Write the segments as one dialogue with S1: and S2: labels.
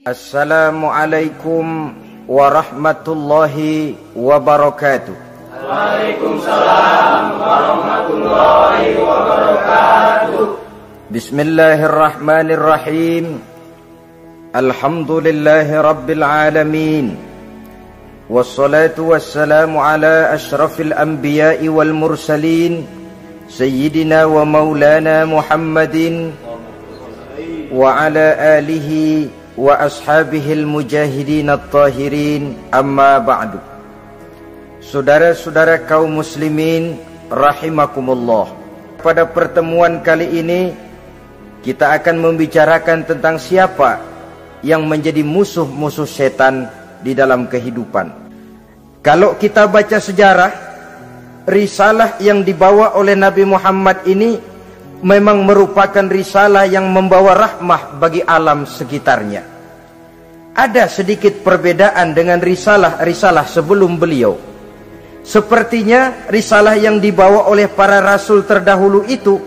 S1: Assalamualaikum warahmatullahi wabarakatuh.
S2: Waalaikumsalam warahmatullahi wabarakatuh.
S1: Bismillahirrahmanirrahim. Alhamdulillahi rabbil alamin. Wassalatu wassalamu ala ashrafil anbiya'i wal mursalin, Sayyidina wa maulana Muhammadin wa ala alihi wa ashabihil mujahidin at-tahirin, amma ba'du. Saudara-saudara kaum muslimin rahimakumullah. Pada pertemuan kali ini kita akan membicarakan tentang siapa yang menjadi musuh-musuh setan di dalam kehidupan. Kalau kita baca sejarah, risalah yang dibawa oleh Nabi Muhammad ini memang merupakan risalah yang membawa rahmah bagi alam sekitarnya. Ada sedikit perbedaan dengan risalah-risalah sebelum beliau. Sepertinya risalah yang dibawa oleh para rasul terdahulu itu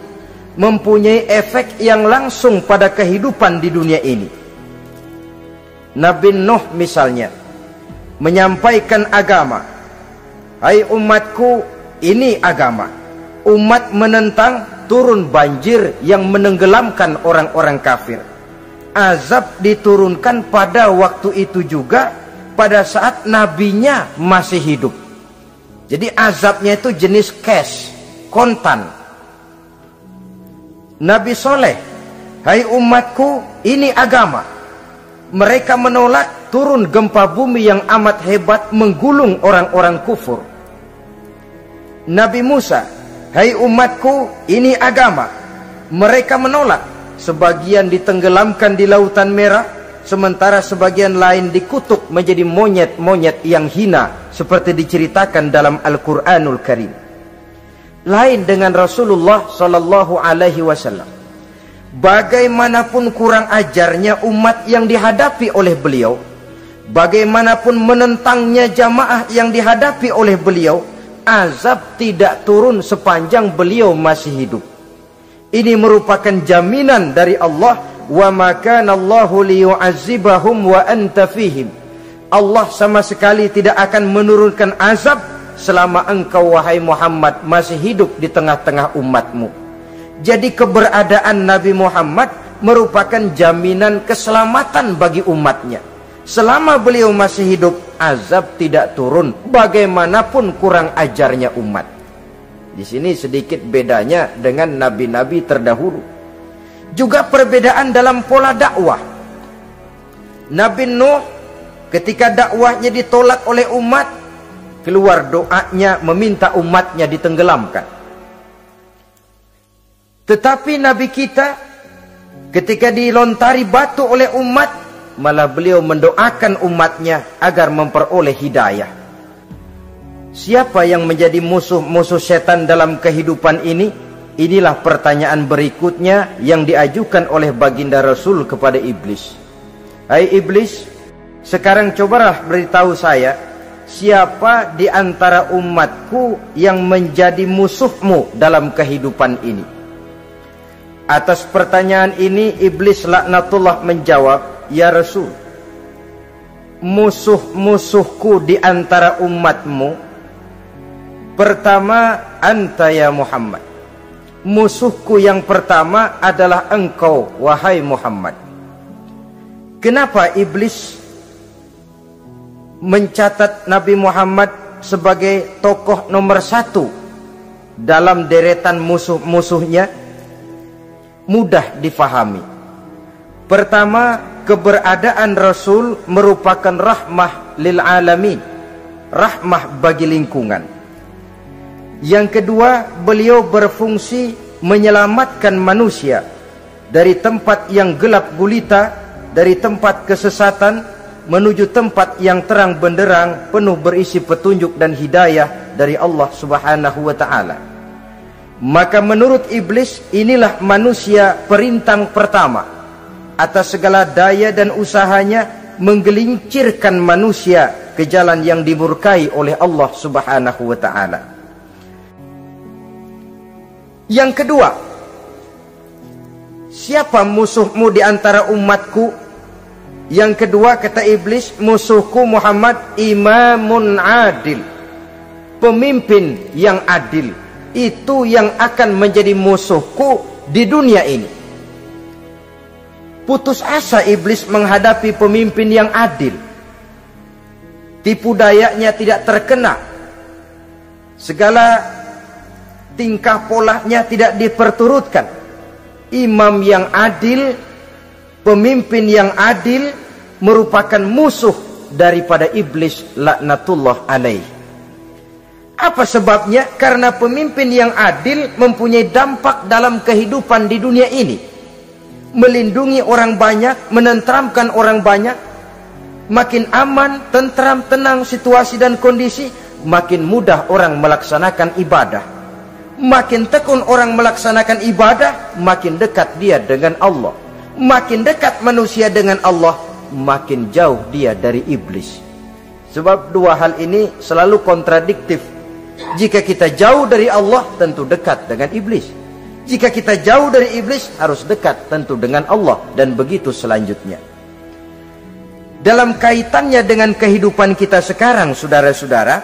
S1: mempunyai efek yang langsung pada kehidupan di dunia ini. Nabi Nuh misalnya menyampaikan agama. Hai umatku, ini agama. Umat menentang, turun banjir yang menenggelamkan orang-orang kafir. Azab diturunkan pada waktu itu juga, pada saat nabinya masih hidup. Jadi azabnya itu jenis cash, kontan. Nabi Soleh, hai umatku, ini agama. Mereka menolak, turun gempa bumi yang amat hebat menggulung orang-orang kufur. Nabi Musa, hai umatku, ini agama. Mereka menolak, sebagian ditenggelamkan di Lautan Merah, sementara sebagian lain dikutuk menjadi monyet-monyet yang hina, seperti diceritakan dalam Al-Quranul Karim. Lain dengan Rasulullah Sallallahu Alaihi Wasallam. Bagaimanapun kurang ajarnya umat yang dihadapi oleh beliau, bagaimanapun menentangnya jamaah yang dihadapi oleh beliau, azab tidak turun sepanjang beliau masih hidup. Ini merupakan jaminan dari Allah, wa ma kana Allahu liyu'azzibahum wa anta fihim. Allah sama sekali tidak akan menurunkan azab selama engkau wahai Muhammad masih hidup di tengah-tengah umatmu. Jadi keberadaan Nabi Muhammad merupakan jaminan keselamatan bagi umatnya. Selama beliau masih hidup, azab tidak turun bagaimanapun kurang ajarnya umat. Di sini sedikit bedanya dengan nabi-nabi terdahulu. Juga perbedaan dalam pola dakwah. Nabi Nuh ketika dakwahnya ditolak oleh umat, keluar doanya meminta umatnya ditenggelamkan. Tetapi Nabi kita ketika dilontari batu oleh umat, malah beliau mendoakan umatnya agar memperoleh hidayah. Siapa yang menjadi musuh-musuh setan dalam kehidupan ini? Inilah pertanyaan berikutnya yang diajukan oleh baginda Rasul kepada iblis. Hai iblis, sekarang cobalah beritahu saya, siapa di antara umatku yang menjadi musuhmu dalam kehidupan ini? Atas pertanyaan ini iblis laknatullah menjawab, ya Rasul, musuh-musuhku di antara umatmu, pertama anta ya Muhammad. Musuhku yang pertama adalah engkau wahai Muhammad. Kenapa iblis mencatat Nabi Muhammad sebagai tokoh nomor satu dalam deretan musuh-musuhnya? Mudah difahami. Pertama, keberadaan Rasul merupakan rahmah lil alamin, rahmah bagi lingkungan. Yang kedua, beliau berfungsi menyelamatkan manusia dari tempat yang gelap gulita, dari tempat kesesatan menuju tempat yang terang benderang, penuh berisi petunjuk dan hidayah dari Allah Subhanahu wa taala. Maka menurut iblis, inilah manusia perintang pertama atas segala daya dan usahanya menggelincirkan manusia ke jalan yang dimurkai oleh Allah Subhanahu wa taala. Yang kedua, siapa musuhmu di antara umatku? Yang kedua kata iblis, musuhku Muhammad imamun adil, pemimpin yang adil, itu yang akan menjadi musuhku di dunia ini. Putus asa iblis menghadapi pemimpin yang adil. Tipu dayanya tidak terkena, segala tingkah polanya tidak diperturutkan. Imam yang adil, pemimpin yang adil merupakan musuh daripada iblis laknatullah alaih. Apa sebabnya? Karena pemimpin yang adil mempunyai dampak dalam kehidupan di dunia ini. Melindungi orang banyak, menenteramkan orang banyak. Makin aman, tentram, tenang situasi dan kondisi, makin mudah orang melaksanakan ibadah. Makin tekun orang melaksanakan ibadah, makin dekat dia dengan Allah. Makin dekat manusia dengan Allah, makin jauh dia dari iblis. Sebab dua hal ini selalu kontradiktif. Jika kita jauh dari Allah, tentu dekat dengan iblis. Jika kita jauh dari iblis, harus dekat tentu dengan Allah. Dan begitu selanjutnya. Dalam kaitannya dengan kehidupan kita sekarang, saudara-saudara,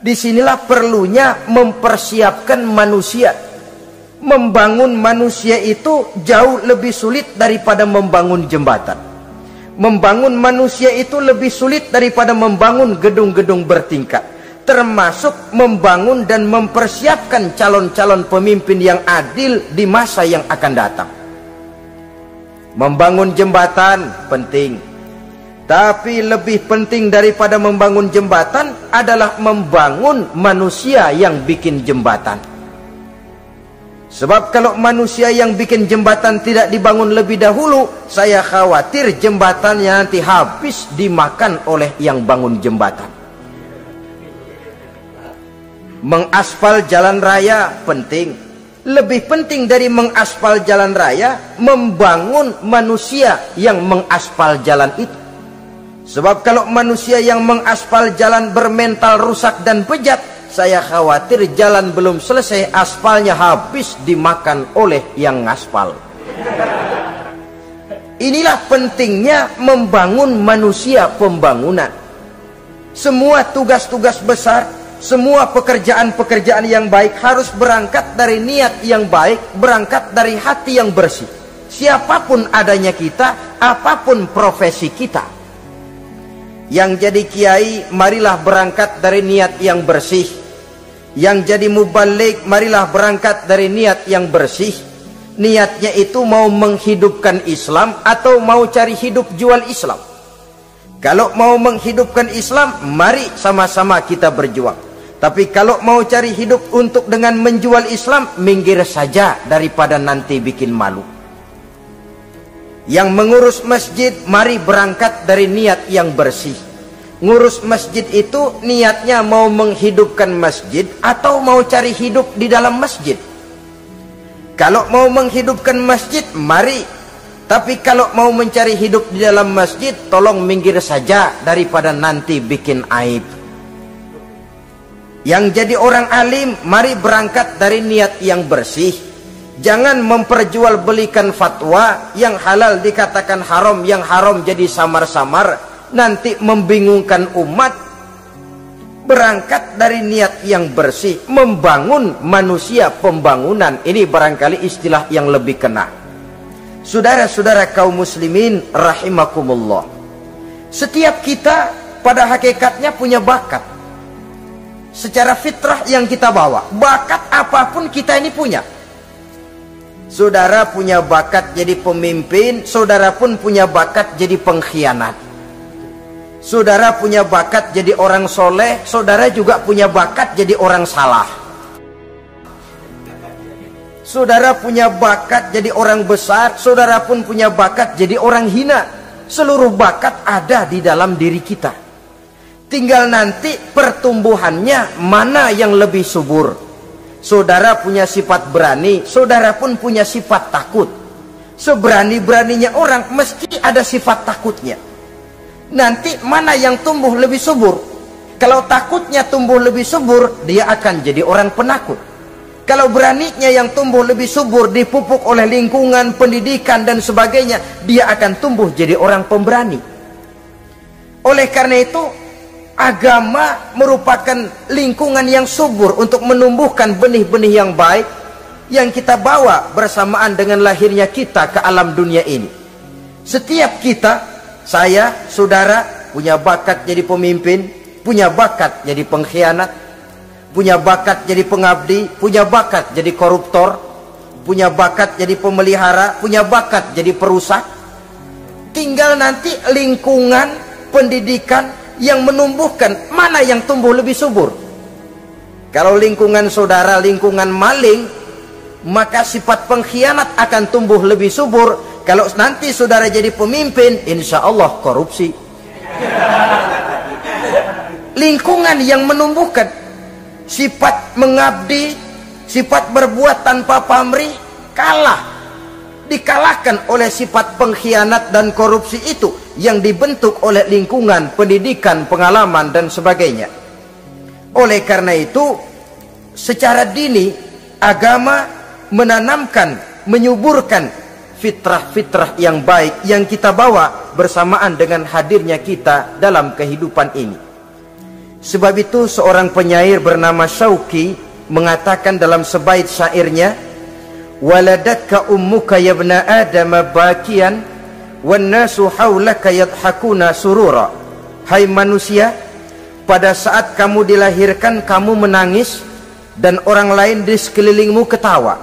S1: disinilah perlunya mempersiapkan manusia. Membangun manusia itu jauh lebih sulit daripada membangun jembatan. Membangun manusia itu lebih sulit daripada membangun gedung-gedung bertingkat. Termasuk membangun dan mempersiapkan calon-calon pemimpin yang adil di masa yang akan datang. Membangun jembatan penting. Tapi lebih penting daripada membangun jembatan adalah membangun manusia yang bikin jembatan. Sebab kalau manusia yang bikin jembatan tidak dibangun lebih dahulu, saya khawatir jembatannya nanti habis dimakan oleh yang bangun jembatan. Mengaspal jalan raya penting. Lebih penting dari mengaspal jalan raya, membangun manusia yang mengaspal jalan itu. Sebab kalau manusia yang mengaspal jalan bermental rusak dan bejat, saya khawatir jalan belum selesai, aspalnya habis dimakan oleh yang ngaspal. Inilah pentingnya membangun manusia pembangunan. Semua tugas-tugas besar, semua pekerjaan-pekerjaan yang baik harus berangkat dari niat yang baik, berangkat dari hati yang bersih. Siapapun adanya kita, apapun profesi kita. Yang jadi kiai, marilah berangkat dari niat yang bersih. Yang jadi mubalik, marilah berangkat dari niat yang bersih. Niatnya itu mau menghidupkan Islam atau mau cari hidup jual Islam. Kalau mau menghidupkan Islam, mari sama-sama kita berjuang. Tapi kalau mau cari hidup untuk dengan menjual Islam, minggir saja daripada nanti bikin malu. Yang mengurus masjid, mari berangkat dari niat yang bersih. Ngurus masjid itu niatnya mau menghidupkan masjid atau mau cari hidup di dalam masjid. Kalau mau menghidupkan masjid, mari. Tapi kalau mau mencari hidup di dalam masjid, tolong minggir saja daripada nanti bikin aib. Yang jadi orang alim, mari berangkat dari niat yang bersih. Jangan memperjualbelikan fatwa, yang halal dikatakan haram, yang haram jadi samar-samar, nanti membingungkan umat. Berangkat dari niat yang bersih, membangun manusia pembangunan. Ini barangkali istilah yang lebih kena. Saudara-saudara kaum muslimin rahimakumullah, setiap kita pada hakikatnya punya bakat. Secara fitrah yang kita bawa, bakat apapun kita ini punya. Saudara punya bakat jadi pemimpin, saudara pun punya bakat jadi pengkhianat. Saudara punya bakat jadi orang soleh, saudara juga punya bakat jadi orang salah. Saudara punya bakat jadi orang besar, saudara pun punya bakat jadi orang hina. Seluruh bakat ada di dalam diri kita. Tinggal nanti pertumbuhannya mana yang lebih subur. Saudara punya sifat berani, saudara pun punya sifat takut. Seberani-beraninya orang mesti ada sifat takutnya. Nanti mana yang tumbuh lebih subur? Kalau takutnya tumbuh lebih subur, dia akan jadi orang penakut. Kalau beraninya yang tumbuh lebih subur, dipupuk oleh lingkungan, pendidikan dan sebagainya, dia akan tumbuh jadi orang pemberani. Oleh karena itu, agama merupakan lingkungan yang subur untuk menumbuhkan benih-benih yang baik yang kita bawa bersamaan dengan lahirnya kita ke alam dunia ini. Setiap kita, saya, saudara, punya bakat jadi pemimpin, punya bakat jadi pengkhianat, punya bakat jadi pengabdi, punya bakat jadi koruptor, punya bakat jadi pemelihara, punya bakat jadi perusak. Tinggal nanti lingkungan pendidikan yang menumbuhkan mana yang tumbuh lebih subur. Kalau lingkungan saudara lingkungan maling, maka sifat pengkhianat akan tumbuh lebih subur. Kalau nanti saudara jadi pemimpin, insya Allah korupsi. Lingkungan yang menumbuhkan sifat mengabdi, sifat berbuat tanpa pamrih, dikalahkan oleh sifat pengkhianat dan korupsi itu yang dibentuk oleh lingkungan, pendidikan, pengalaman dan sebagainya. Oleh karena itu, secara dini agama menanamkan, menyuburkan fitrah-fitrah yang baik yang kita bawa bersamaan dengan hadirnya kita dalam kehidupan ini. Sebab itu seorang penyair bernama Syauqi mengatakan dalam sebaik syairnya, waladatka ummuka ya ibna adam bakian wan nasu haulaka yadhakuna surura. Hai manusia, pada saat kamu dilahirkan kamu menangis dan orang lain di sekelilingmu ketawa.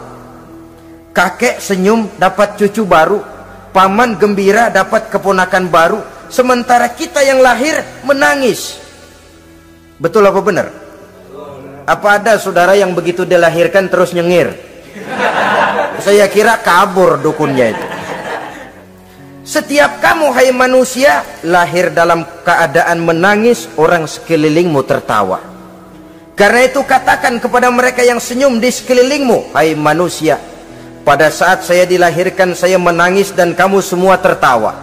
S1: Kakek senyum dapat cucu baru, paman gembira dapat keponakan baru, sementara kita yang lahir menangis. Betul apa benar? Apa ada saudara yang begitu dilahirkan terus nyengir? Saya kira kabur dukunnya itu. Setiap kamu hai manusia lahir dalam keadaan menangis, orang sekelilingmu tertawa. Karena itu katakan kepada mereka yang senyum di sekelilingmu, hai manusia, pada saat saya dilahirkan saya menangis dan kamu semua tertawa.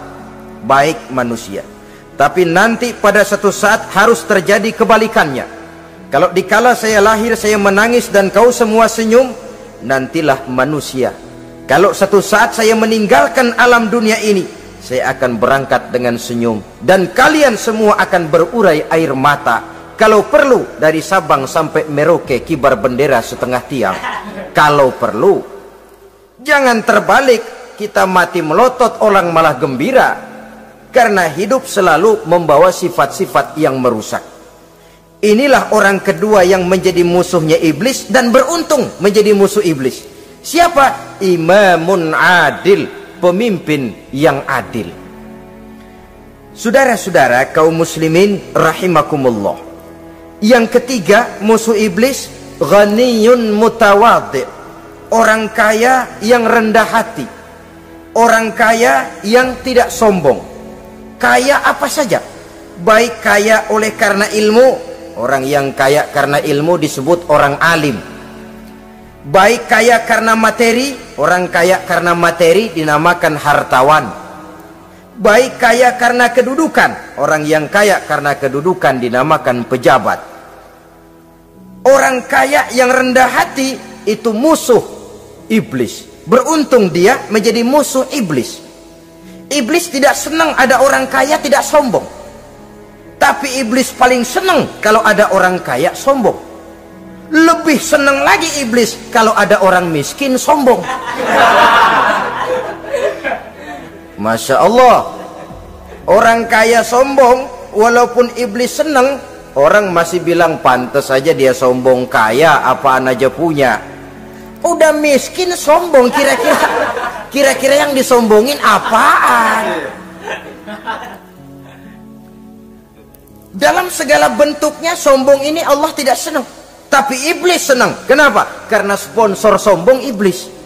S1: Baik manusia, tapi nanti pada satu saat harus terjadi kebalikannya. Kalau dikala saya lahir saya menangis dan kau semua senyum, nantilah manusia, kalau satu saat saya meninggalkan alam dunia ini, saya akan berangkat dengan senyum dan kalian semua akan berurai air mata. Kalau perlu dari Sabang sampai Merauke kibar bendera setengah tiang. Kalau perlu, jangan terbalik, kita mati melotot orang malah gembira. Karena hidup selalu membawa sifat-sifat yang merusak. Inilah orang kedua yang menjadi musuhnya iblis dan beruntung menjadi musuh iblis. Siapa? Imamun adil, pemimpin yang adil. Saudara-saudara kaum muslimin rahimakumullah. Yang ketiga musuh iblis, ghaniyun mutawadhi, orang kaya yang rendah hati, orang kaya yang tidak sombong. Kaya apa saja, baik kaya oleh karena ilmu, orang yang kaya karena ilmu disebut orang alim. Baik kaya karena materi, orang kaya karena materi dinamakan hartawan. Baik kaya karena kedudukan, orang yang kaya karena kedudukan dinamakan pejabat. Orang kaya yang rendah hati itu musuh iblis. Beruntung dia menjadi musuh iblis. Iblis tidak senang ada orang kaya tidak sombong. Tapi iblis paling senang kalau ada orang kaya sombong. Lebih senang lagi iblis kalau ada orang miskin sombong. Masya Allah. Orang kaya sombong, walaupun iblis senang, orang masih bilang pantas saja dia sombong, kaya apaan aja punya. Udah miskin sombong, kira-kira yang disombongin apaan? Dalam segala bentuknya sombong ini Allah tidak senang, tapi iblis senang. Kenapa? Karena sponsor sombong iblis.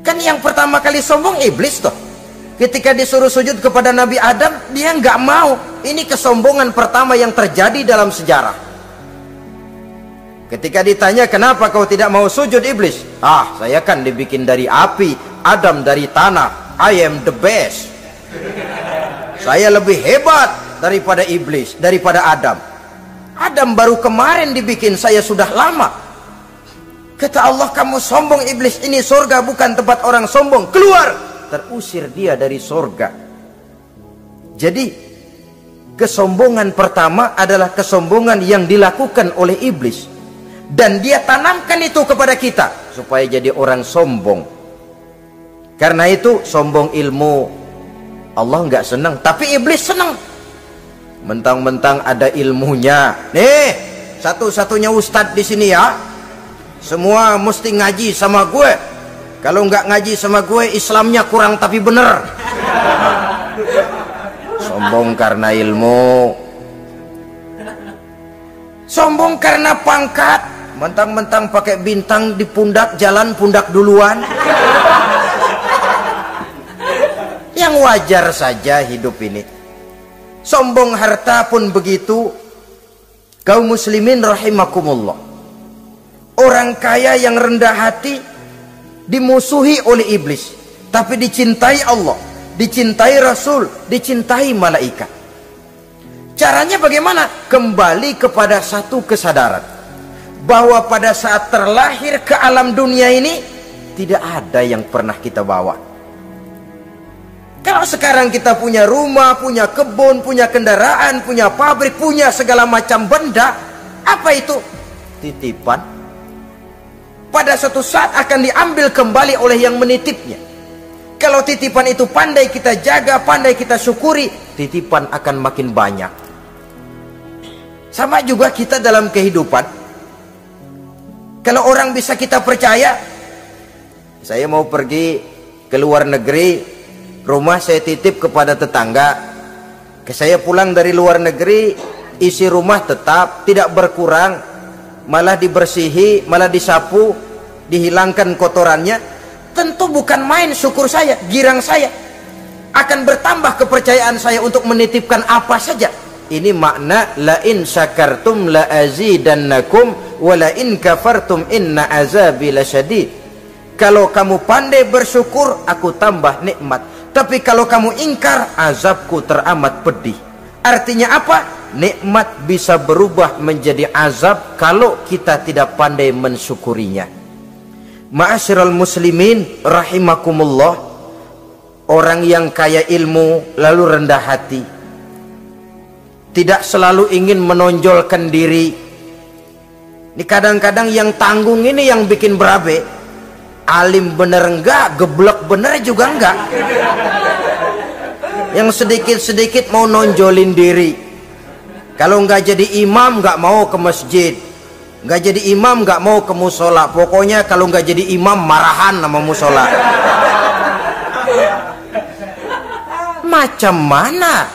S1: Kan yang pertama kali sombong iblis toh. Ketika disuruh sujud kepada Nabi Adam, dia nggak mau. Ini kesombongan pertama yang terjadi dalam sejarah. Ketika ditanya kenapa kau tidak mau sujud iblis? Ah, saya kan dibikin dari api, Adam dari tanah. I am the best. Saya lebih hebat daripada iblis, daripada Adam. Adam baru kemarin dibikin, saya sudah lama. Kata Allah, kamu sombong iblis, ini surga bukan tempat orang sombong, keluar. terusir dia dari sorga. Jadi kesombongan pertama adalah kesombongan yang dilakukan oleh iblis, dan dia tanamkan itu kepada kita supaya jadi orang sombong. Karena itu sombong ilmu Allah nggak senang, tapi iblis senang. Mentang-mentang ada ilmunya, nih satu-satunya ustadz di sini ya, semua mesti ngaji sama gue. Kalau nggak ngaji sama gue, Islamnya kurang tapi bener. Sombong karena ilmu, sombong karena pangkat. Mentang-mentang pakai bintang di pundak, jalan pundak duluan. Yang wajar saja hidup ini. Sombong harta pun begitu. Kaum muslimin rahimakumullah, orang kaya yang rendah hati dimusuhi oleh iblis, tapi dicintai Allah, dicintai Rasul, dicintai malaikat. Caranya bagaimana? Kembali kepada satu kesadaran bahwa pada saat terlahir ke alam dunia ini tidak ada yang pernah kita bawa. Kalau sekarang kita punya rumah, punya kebun, punya kendaraan, punya pabrik, punya segala macam benda, apa itu? Titipan. Pada suatu saat akan diambil kembali oleh yang menitipnya. Kalau titipan itu pandai kita jaga, pandai kita syukuri, titipan akan makin banyak. Sama juga kita dalam kehidupan. Kalau orang bisa kita percaya, saya mau pergi ke luar negeri, rumah saya titip kepada tetangga. Saya pulang dari luar negeri, isi rumah tetap tidak berkurang, malah dibersihi, malah disapu, dihilangkan kotorannya. Tentu bukan main syukur saya, girang saya. Akan bertambah kepercayaan saya untuk menitipkan apa saja. Ini makna la in syakartum la azidannakum wa la in kafartum inna azabi lasyadid. Kalau kamu pandai bersyukur, aku tambah nikmat. Tapi kalau kamu ingkar, azabku teramat pedih. Artinya apa? Nikmat bisa berubah menjadi azab kalau kita tidak pandai mensyukurinya. Ma'asyiral muslimin rahimakumullah, orang yang kaya ilmu lalu rendah hati, tidak selalu ingin menonjolkan diri. Ini kadang-kadang yang tanggung ini yang bikin berabe. Alim bener enggak, geblek bener juga enggak. Yang sedikit-sedikit mau nonjolin diri. Kalau enggak jadi imam enggak mau ke masjid, enggak jadi imam enggak mau ke musola. Pokoknya kalau enggak jadi imam marahan sama musola. Macam mana?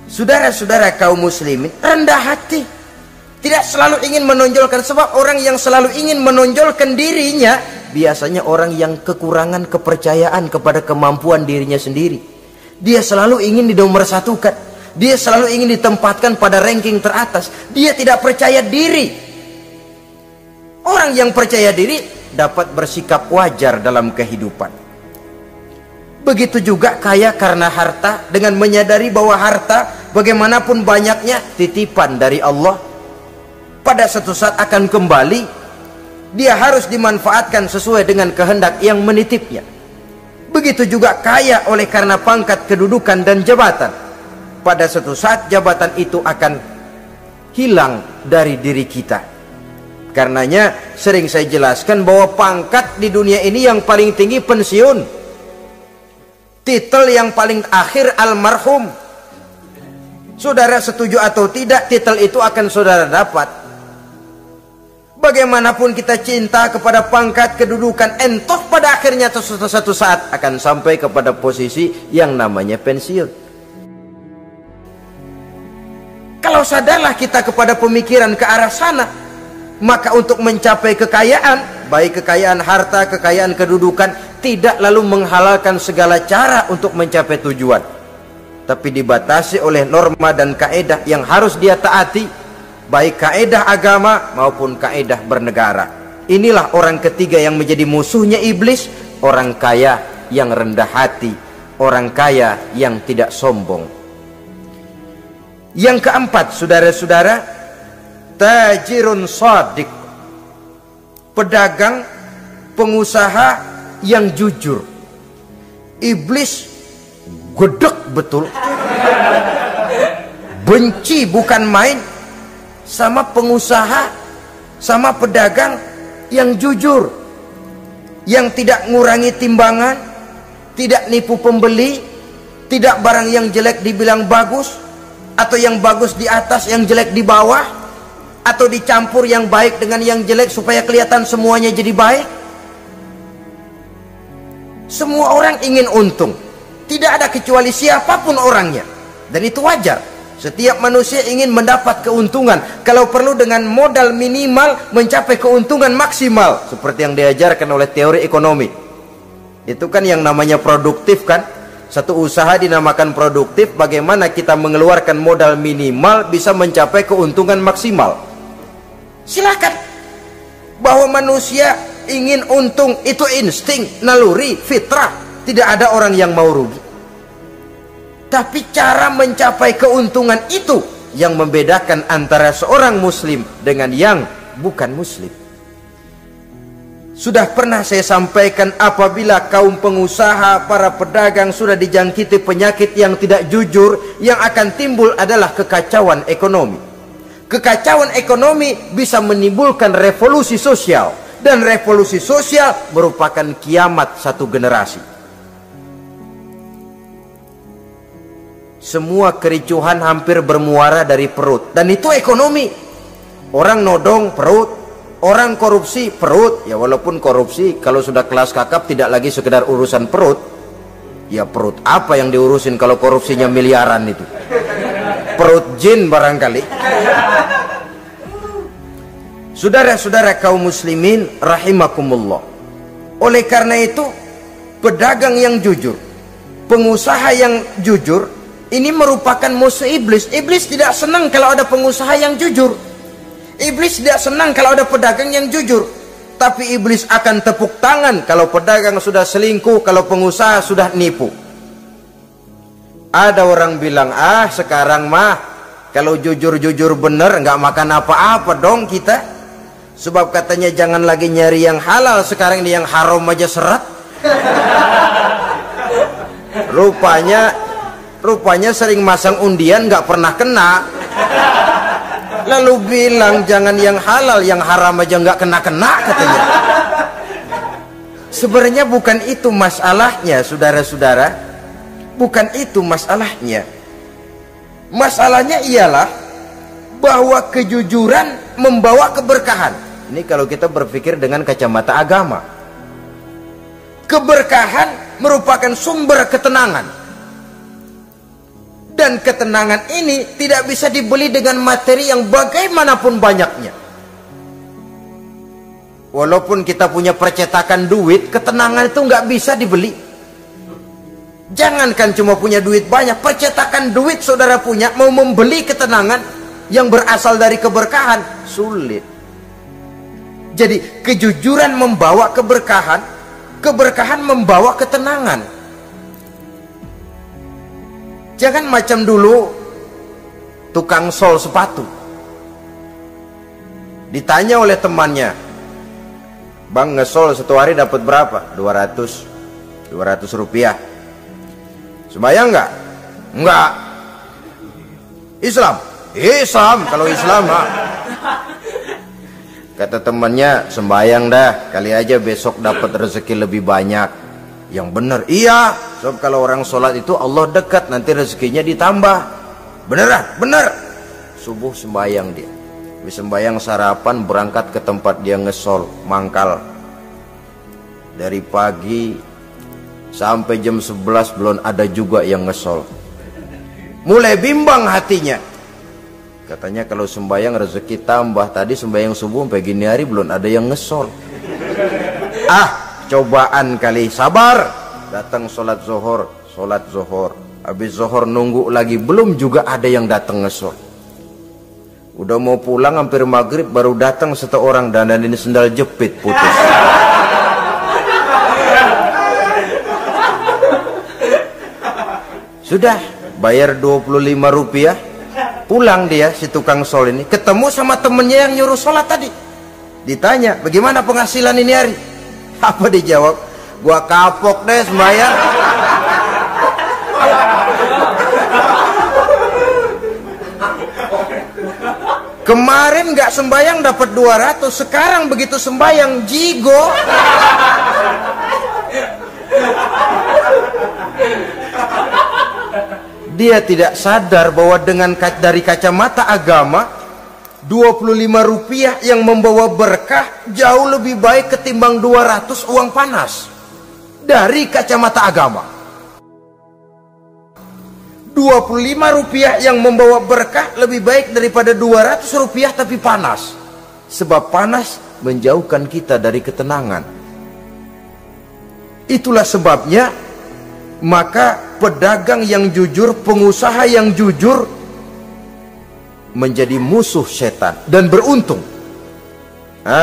S1: Saudara-saudara kaum muslimin, rendah hati, tidak selalu ingin menonjolkan. Sebab orang yang selalu ingin menonjolkan dirinya biasanya orang yang kekurangan kepercayaan kepada kemampuan dirinya sendiri. Dia selalu ingin dinomorsatukan, dia selalu ingin ditempatkan pada ranking teratas. Dia tidak percaya diri. Orang yang percaya diri dapat bersikap wajar dalam kehidupan. Begitu juga kaya karena harta, dengan menyadari bahwa harta bagaimanapun banyaknya titipan dari Allah, pada suatu saat akan kembali. Dia harus dimanfaatkan sesuai dengan kehendak yang menitipnya. Begitu juga kaya oleh karena pangkat, kedudukan, dan jabatan. Pada suatu saat jabatan itu akan hilang dari diri kita. Karenanya sering saya jelaskan bahwa pangkat di dunia ini yang paling tinggi pensiun. Titel yang paling akhir almarhum. Saudara setuju atau tidak, titel itu akan saudara dapat. Bagaimanapun kita cinta kepada pangkat, kedudukan, entoh pada akhirnya satu saat akan sampai kepada posisi yang namanya pensiun. Kalau sadarlah kita kepada pemikiran ke arah sana, maka untuk mencapai kekayaan, baik kekayaan harta, kekayaan kedudukan, tidak lalu menghalalkan segala cara untuk mencapai tujuan, tapi dibatasi oleh norma dan kaedah yang harus dia taati, baik kaedah agama maupun kaedah bernegara. Inilah orang ketiga yang menjadi musuhnya iblis, orang kaya yang rendah hati, orang kaya yang tidak sombong. Yang keempat, saudara-saudara, tajirun shadiq, pedagang, pengusaha yang jujur. Iblis gedek betul. Benci bukan main sama pengusaha, sama pedagang yang jujur, yang tidak ngurangi timbangan, tidak nipu pembeli, tidak barang yang jelek dibilang bagus, atau yang bagus di atas yang jelek di bawah, atau dicampur yang baik dengan yang jelek supaya kelihatan semuanya jadi baik. Semua orang ingin untung, tidak ada kecuali siapapun orangnya, dan itu wajar. Setiap manusia ingin mendapat keuntungan, kalau perlu dengan modal minimal mencapai keuntungan maksimal, seperti yang diajarkan oleh teori ekonomi. Itu kan yang namanya produktif kan. Satu usaha dinamakan produktif, bagaimana kita mengeluarkan modal minimal bisa mencapai keuntungan maksimal. Silakan. Bahwa manusia ingin untung itu insting, naluri, fitrah. Tidak ada orang yang mau rugi. Tapi cara mencapai keuntungan itu yang membedakan antara seorang muslim dengan yang bukan muslim. Sudah pernah saya sampaikan, apabila kaum pengusaha, para pedagang sudah dijangkiti penyakit yang tidak jujur, yang akan timbul adalah kekacauan ekonomi. Kekacauan ekonomi bisa menimbulkan revolusi sosial, dan revolusi sosial merupakan kiamat satu generasi. Semua kericuhan hampir bermuara dari perut, dan itu ekonomi. Orang nodong perut, orang korupsi perut. Ya walaupun korupsi kalau sudah kelas kakap tidak lagi sekedar urusan perut. Ya perut apa yang diurusin kalau korupsinya miliaran itu? Perut jin barangkali. Saudara-saudara kaum muslimin rahimakumullah. Oleh karena itu, pedagang yang jujur, pengusaha yang jujur, ini merupakan musuh iblis. Iblis tidak senang kalau ada pengusaha yang jujur. Iblis tidak senang kalau ada pedagang yang jujur. Tapi iblis akan tepuk tangan kalau pedagang sudah selingkuh, kalau pengusaha sudah nipu. Ada orang bilang, sekarang mah kalau jujur-jujur bener nggak makan apa-apa dong kita. Sebab katanya jangan lagi nyari yang halal, sekarang ini yang haram aja seret. Rupanya sering masang undian nggak pernah kena. Lalu bilang jangan yang halal, yang haram aja nggak kena-kena katanya. Sebenarnya bukan itu masalahnya, saudara-saudara. Bukan itu masalahnya. Masalahnya ialah bahwa kejujuran membawa keberkahan. Ini kalau kita berpikir dengan kacamata agama. Keberkahan merupakan sumber ketenangan. Dan ketenangan ini tidak bisa dibeli dengan materi yang bagaimanapun banyaknya. Walaupun kita punya percetakan duit, ketenangan itu nggak bisa dibeli. Jangankan cuma punya duit banyak, percetakan duit saudara punya, mau membeli ketenangan yang berasal dari keberkahan, sulit. Jadi kejujuran membawa keberkahan, keberkahan membawa ketenangan. Jangan macam dulu tukang sol sepatu. Ditanya oleh temannya, "Bang, ngesol satu hari dapat berapa?" 200 rupiah. Sembayang enggak? Enggak. Islam? Islam, kalau Islam Kata temannya, sembayang dah, kali aja besok dapat rezeki lebih banyak. Yang benar, iya. Sebab kalau orang sholat itu Allah dekat, nanti rezekinya ditambah. Beneran? Bener. Subuh sembayang dia. Habis sembayang sarapan, berangkat ke tempat dia ngesol, mangkal. Dari pagi sampai jam 11 belum ada juga yang ngesol. Mulai bimbang hatinya. Katanya kalau sembayang rezeki tambah. Tadi sembayang subuh sampai gini hari belum ada yang ngesol. Cobaan kali, sabar. Datang sholat zuhur. Habis zuhur nunggu lagi, belum juga ada yang datang ngesol. Udah mau pulang hampir maghrib, baru datang satu orang dandanin sendal jepit putus. Sudah bayar 25 rupiah, pulang dia si tukang sol ini, ketemu sama temennya yang nyuruh sholat tadi. Ditanya, bagaimana penghasilan ini hari? Apa dijawab? Gua kapok deh sembahyang. Kemarin nggak sembayang dapat 200, sekarang begitu sembayang jigo. Dia tidak sadar bahwa dari kacamata agama, 25 rupiah yang membawa berkah jauh lebih baik ketimbang 200 uang panas. Dari kacamata agama, 25 rupiah yang membawa berkah lebih baik daripada 200 rupiah tapi panas. Sebab panas menjauhkan kita dari ketenangan. Itulah sebabnya maka pedagang yang jujur, pengusaha yang jujur menjadi musuh setan dan beruntung.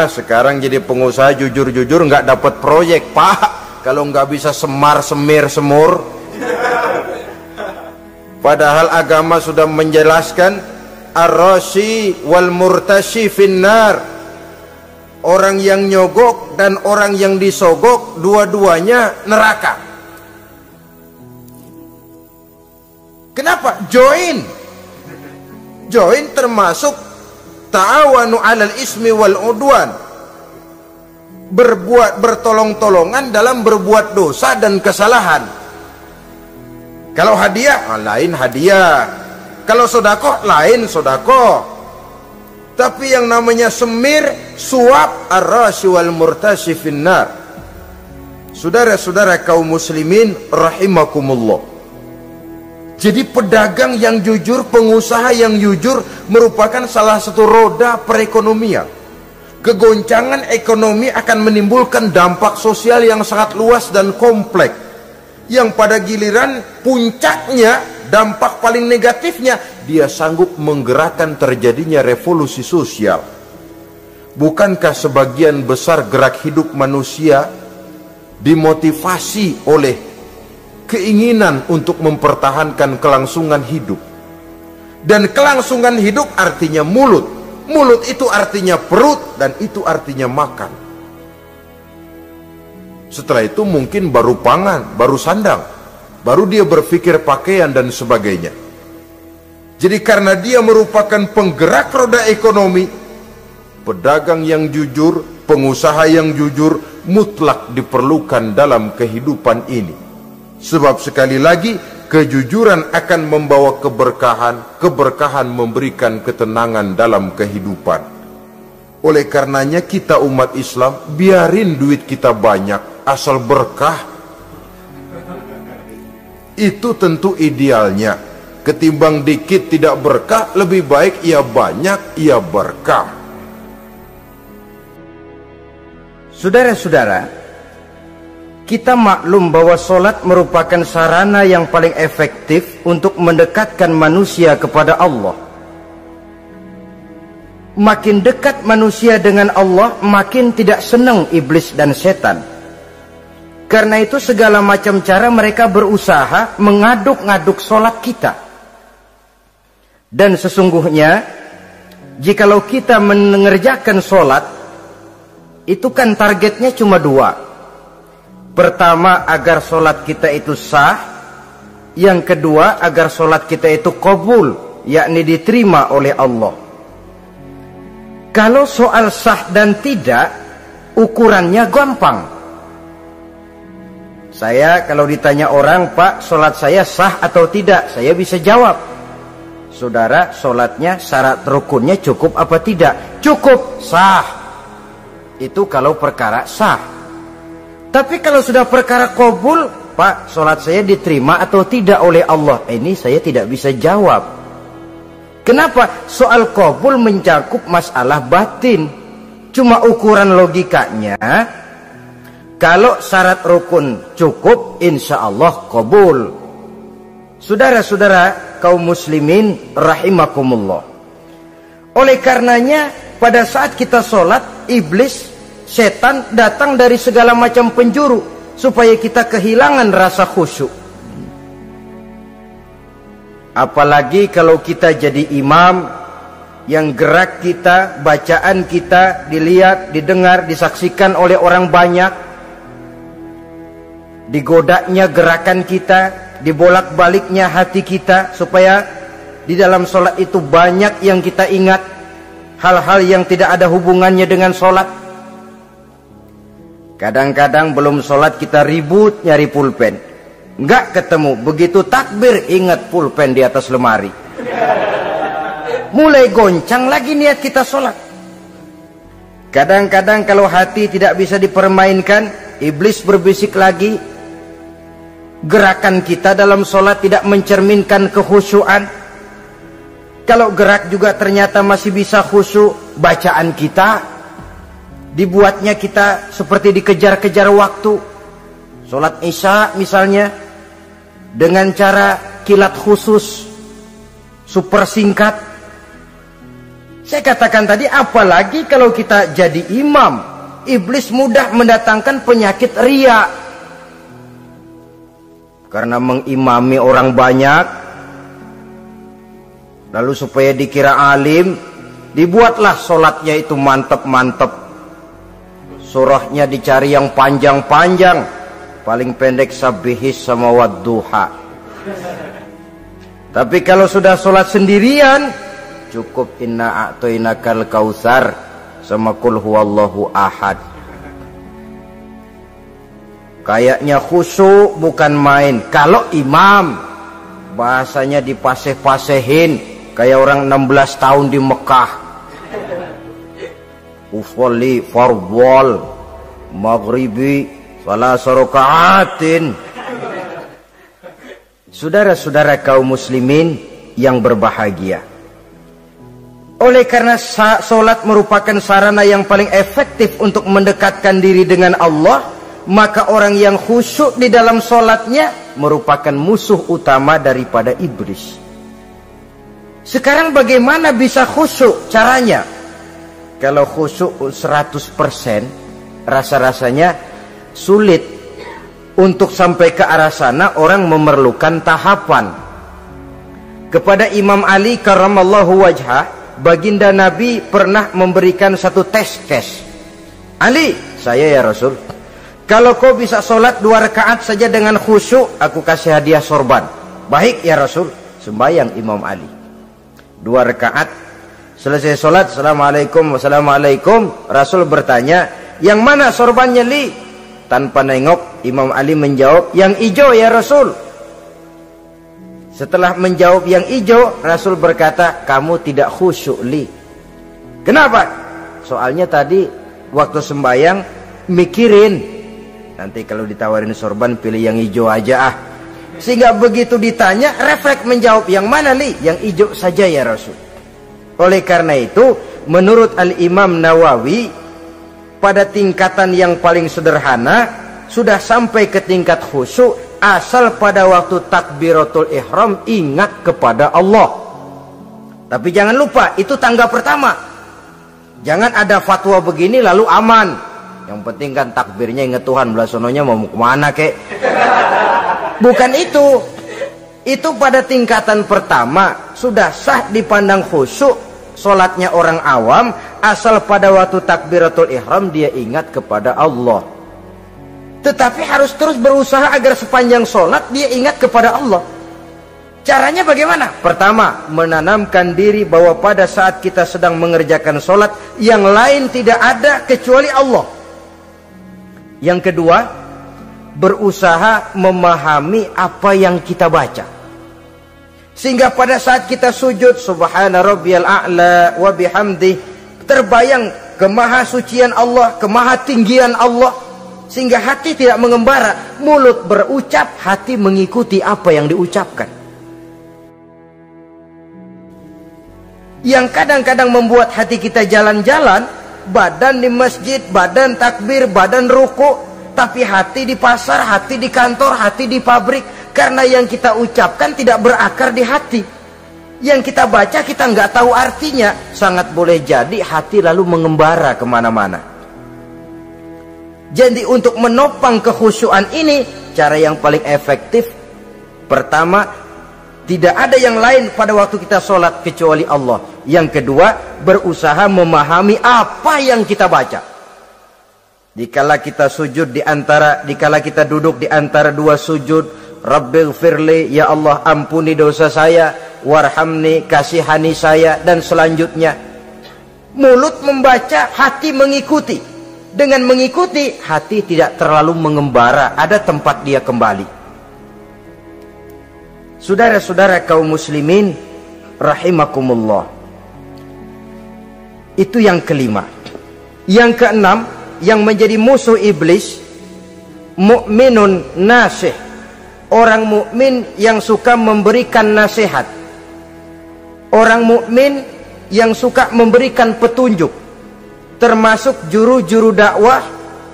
S1: Sekarang jadi pengusaha jujur-jujur nggak dapat proyek, Pak. Kalau nggak bisa semar, semir, semur. Padahal agama sudah menjelaskan ar-rashi wal murtashi finnar. Orang yang nyogok dan orang yang disogok dua-duanya neraka. Kenapa? Join termasuk ta'awanu 'alal ismi wal udwan. Bertolong-tolongan dalam berbuat dosa dan kesalahan. Kalau hadiah, lain hadiah. Kalau sodako, lain sodako. Tapi yang namanya semir, suap, ar-rashi wal murtashi finnar. Saudara-saudara kaum muslimin rahimakumullah. Jadi pedagang yang jujur, pengusaha yang jujur merupakan salah satu roda perekonomian. Kegoncangan ekonomi akan menimbulkan dampak sosial yang sangat luas dan kompleks. Yang pada giliran puncaknya, dampak paling negatifnya, dia sanggup menggerakkan terjadinya revolusi sosial. Bukankah sebagian besar gerak hidup manusia dimotivasi oleh keinginan untuk mempertahankan kelangsungan hidup? Dan kelangsungan hidup artinya mulut. Mulut itu artinya perut, dan itu artinya makan. Setelah itu mungkin baru pangan, baru sandang, baru dia berpikir pakaian dan sebagainya. Jadi karena dia merupakan penggerak roda ekonomi, pedagang yang jujur, pengusaha yang jujur mutlak diperlukan dalam kehidupan ini. Sebab sekali lagi, kejujuran akan membawa keberkahan, keberkahan memberikan ketenangan dalam kehidupan. Oleh karenanya kita umat Islam, biarin duit kita banyak, asal berkah. Itu tentu idealnya. Ketimbang dikit tidak berkah, lebih baik ia banyak, ia berkah.
S3: Saudara-saudara, kita maklum bahwa solat merupakan sarana yang paling efektif untuk mendekatkan manusia kepada Allah. Makin dekat manusia dengan Allah, makin tidak senang iblis dan setan. Karena itu segala macam cara mereka berusaha mengaduk-ngaduk solat kita. Dan sesungguhnya, jikalau kita mengerjakan solat, itu kan targetnya cuma dua. Pertama, agar solat kita itu sah. Yang kedua, agar solat kita itu qabul, yakni diterima oleh Allah. Kalau soal sah dan tidak, ukurannya gampang. Saya kalau ditanya orang, Pak, solat saya sah atau tidak, saya bisa jawab. Saudara, solatnya syarat rukunnya cukup apa tidak? Cukup, sah. Itu kalau perkara sah. Tapi kalau sudah perkara qabul, Pak, solat saya diterima atau tidak oleh Allah, ini saya tidak bisa jawab. Kenapa? Soal qabul mencakup masalah batin. Cuma ukuran logikanya, kalau syarat rukun cukup, insya Allah qabul. Saudara-saudara kaum muslimin rahimakumullah. Oleh karenanya, pada saat kita sholat, iblis, setan datang dari segala macam penjuru supaya kita kehilangan rasa khusyuk. Apalagi kalau kita jadi imam yang gerak kita, bacaan kita dilihat, didengar, disaksikan oleh orang banyak. Digodanya gerakan kita, dibolak-baliknya hati kita, supaya di dalam sholat itu banyak yang kita ingat. hal-hal yang tidak ada hubungannya dengan sholat. Kadang-kadang belum sholat kita ribut nyari pulpen, nggak ketemu. Begitu takbir ingat pulpen di atas lemari, mulai goncang lagi niat kita sholat. Kadang-kadang kalau hati tidak bisa dipermainkan, iblis berbisik lagi. Gerakan kita dalam sholat tidak mencerminkan kekhusyuan. Kalau gerak juga ternyata masih bisa khusyuk. Bacaan kita dibuatnya kita seperti dikejar-kejar waktu. Sholat isya misalnya dengan cara kilat khusus, super singkat. Saya katakan tadi, apalagi kalau kita jadi imam, iblis mudah mendatangkan penyakit riya. Karena mengimami orang banyak, lalu supaya dikira alim, dibuatlah sholatnya itu mantep-mantep. Surahnya dicari yang panjang-panjang, paling pendek sabihis sama wadduha. Tapi kalau sudah sholat sendirian, cukup inna a'toinakal kautsar sama kul huwallahu ahad. Kayaknya khusyuk bukan main. Kalau imam, bahasanya dipaseh-pasehin kayak orang 16 tahun di Mekah. Usolli fardwal maghribi salasa rakaatin. Saudara-saudara kaum muslimin yang berbahagia, oleh karena sholat merupakan sarana yang paling efektif untuk mendekatkan diri dengan Allah, maka orang yang khusyuk di dalam sholatnya merupakan musuh utama daripada iblis. Sekarang bagaimana bisa khusyuk caranya? Kalau khusyuk 100%, rasa-rasanya sulit. Untuk sampai ke arah sana orang memerlukan tahapan. Kepada Imam Ali karramallahu wajhah, baginda Nabi pernah memberikan satu tes case. Ali, saya ya Rasul, kalau kau bisa sholat 2 rakaat saja dengan khusyuk, aku kasih hadiah sorban. Baik ya Rasul. Sembayang Imam Ali 2 rakaat, selesai sholat, assalamualaikum, wassalamualaikum. Rasul bertanya, yang mana sorbannya Li? Tanpa nengok, Imam Ali menjawab, yang hijau ya Rasul. Setelah menjawab yang hijau, Rasul berkata, kamu tidak khusyuk Li. Kenapa? Soalnya tadi waktu sembayang mikirin, nanti kalau ditawarin sorban pilih yang hijau aja ah. Sehingga begitu ditanya, refleks menjawab, yang mana Li? Yang hijau saja ya Rasul. Oleh karena itu, menurut Al-Imam Nawawi, pada tingkatan yang paling sederhana, sudah sampai ke tingkat khusyuk, asal pada waktu takbiratul ihram ingat kepada Allah. Tapi jangan lupa, itu tangga pertama. Jangan ada fatwa begini lalu aman. Yang penting kan takbirnya ingat Tuhan, belasononya mau kemana kek. Bukan itu. Itu pada tingkatan pertama sudah sah dipandang khusyuk. Sholatnya orang awam, asal pada waktu takbiratul ihram dia ingat kepada Allah. Tetapi harus terus berusaha agar sepanjang sholat dia ingat kepada Allah. Caranya bagaimana? Pertama, menanamkan diri bahwa pada saat kita sedang mengerjakan sholat, yang lain tidak ada kecuali Allah. Yang kedua, berusaha memahami apa yang kita baca. Sehingga pada saat kita sujud, subhana rabbiyal a'la wa bihamdih, terbayang kemahasucian Allah, kemahatinggian Allah. Sehingga hati tidak mengembara, mulut berucap, hati mengikuti apa yang diucapkan. Yang kadang-kadang membuat hati kita jalan-jalan, badan di masjid, badan takbir, badan ruku, tapi hati di pasar, hati di kantor, hati di pabrik. Karena yang kita ucapkan tidak berakar di hati. Yang kita baca kita nggak tahu artinya. Sangat boleh jadi hati lalu mengembara kemana-mana. Jadi untuk menopang kekhusyuan ini, cara yang paling efektif, pertama, tidak ada yang lain pada waktu kita sholat kecuali Allah. Yang kedua, berusaha memahami apa yang kita baca. Dikala kita sujud dikala kita duduk di antara 2 sujud, Rabbighfirli, ya Allah ampuni dosa saya, warhamni, kasihani saya, dan selanjutnya.
S1: Mulut membaca, hati mengikuti. Dengan mengikuti, hati tidak terlalu mengembara, ada tempat dia kembali. Saudara-saudara kaum muslimin rahimakumullah. Itu yang kelima. Yang keenam, yang menjadi musuh iblis, mukminun nasih. Orang mukmin yang suka memberikan nasihat. Orang mukmin yang suka memberikan petunjuk. Termasuk juru-juru dakwah,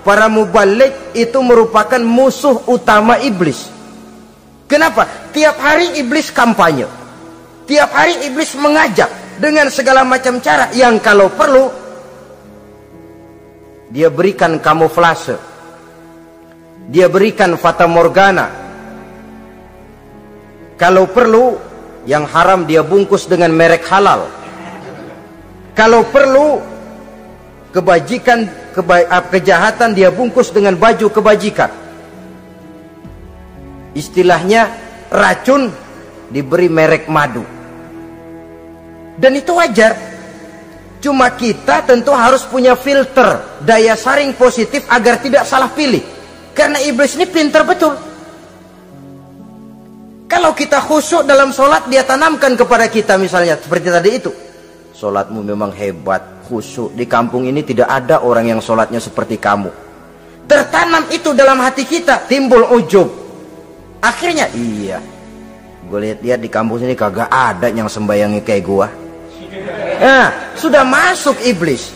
S1: para mubalik, itu merupakan musuh utama iblis. Kenapa? Tiap hari iblis kampanye. Tiap hari iblis mengajak dengan segala macam cara yang kalau perlu dia berikan kamuflase. Dia berikan fata morgana. Kalau perlu yang haram dia bungkus dengan merek halal. Kalau perlu kejahatan dia bungkus dengan baju kebajikan. Istilahnya racun diberi merek madu. Dan itu wajar. Cuma kita tentu harus punya filter, daya saring positif agar tidak salah pilih. Karena iblis ini pintar betul. Kalau kita khusyuk dalam sholat, dia tanamkan kepada kita misalnya seperti tadi itu. Sholatmu memang hebat, khusyuk. Di kampung ini tidak ada orang yang sholatnya seperti kamu. Tertanam itu dalam hati kita, timbul ujub. Akhirnya, iya, gue lihat-lihat di kampung sini kagak ada yang sembayangi kayak gua. Nah, sudah masuk iblis.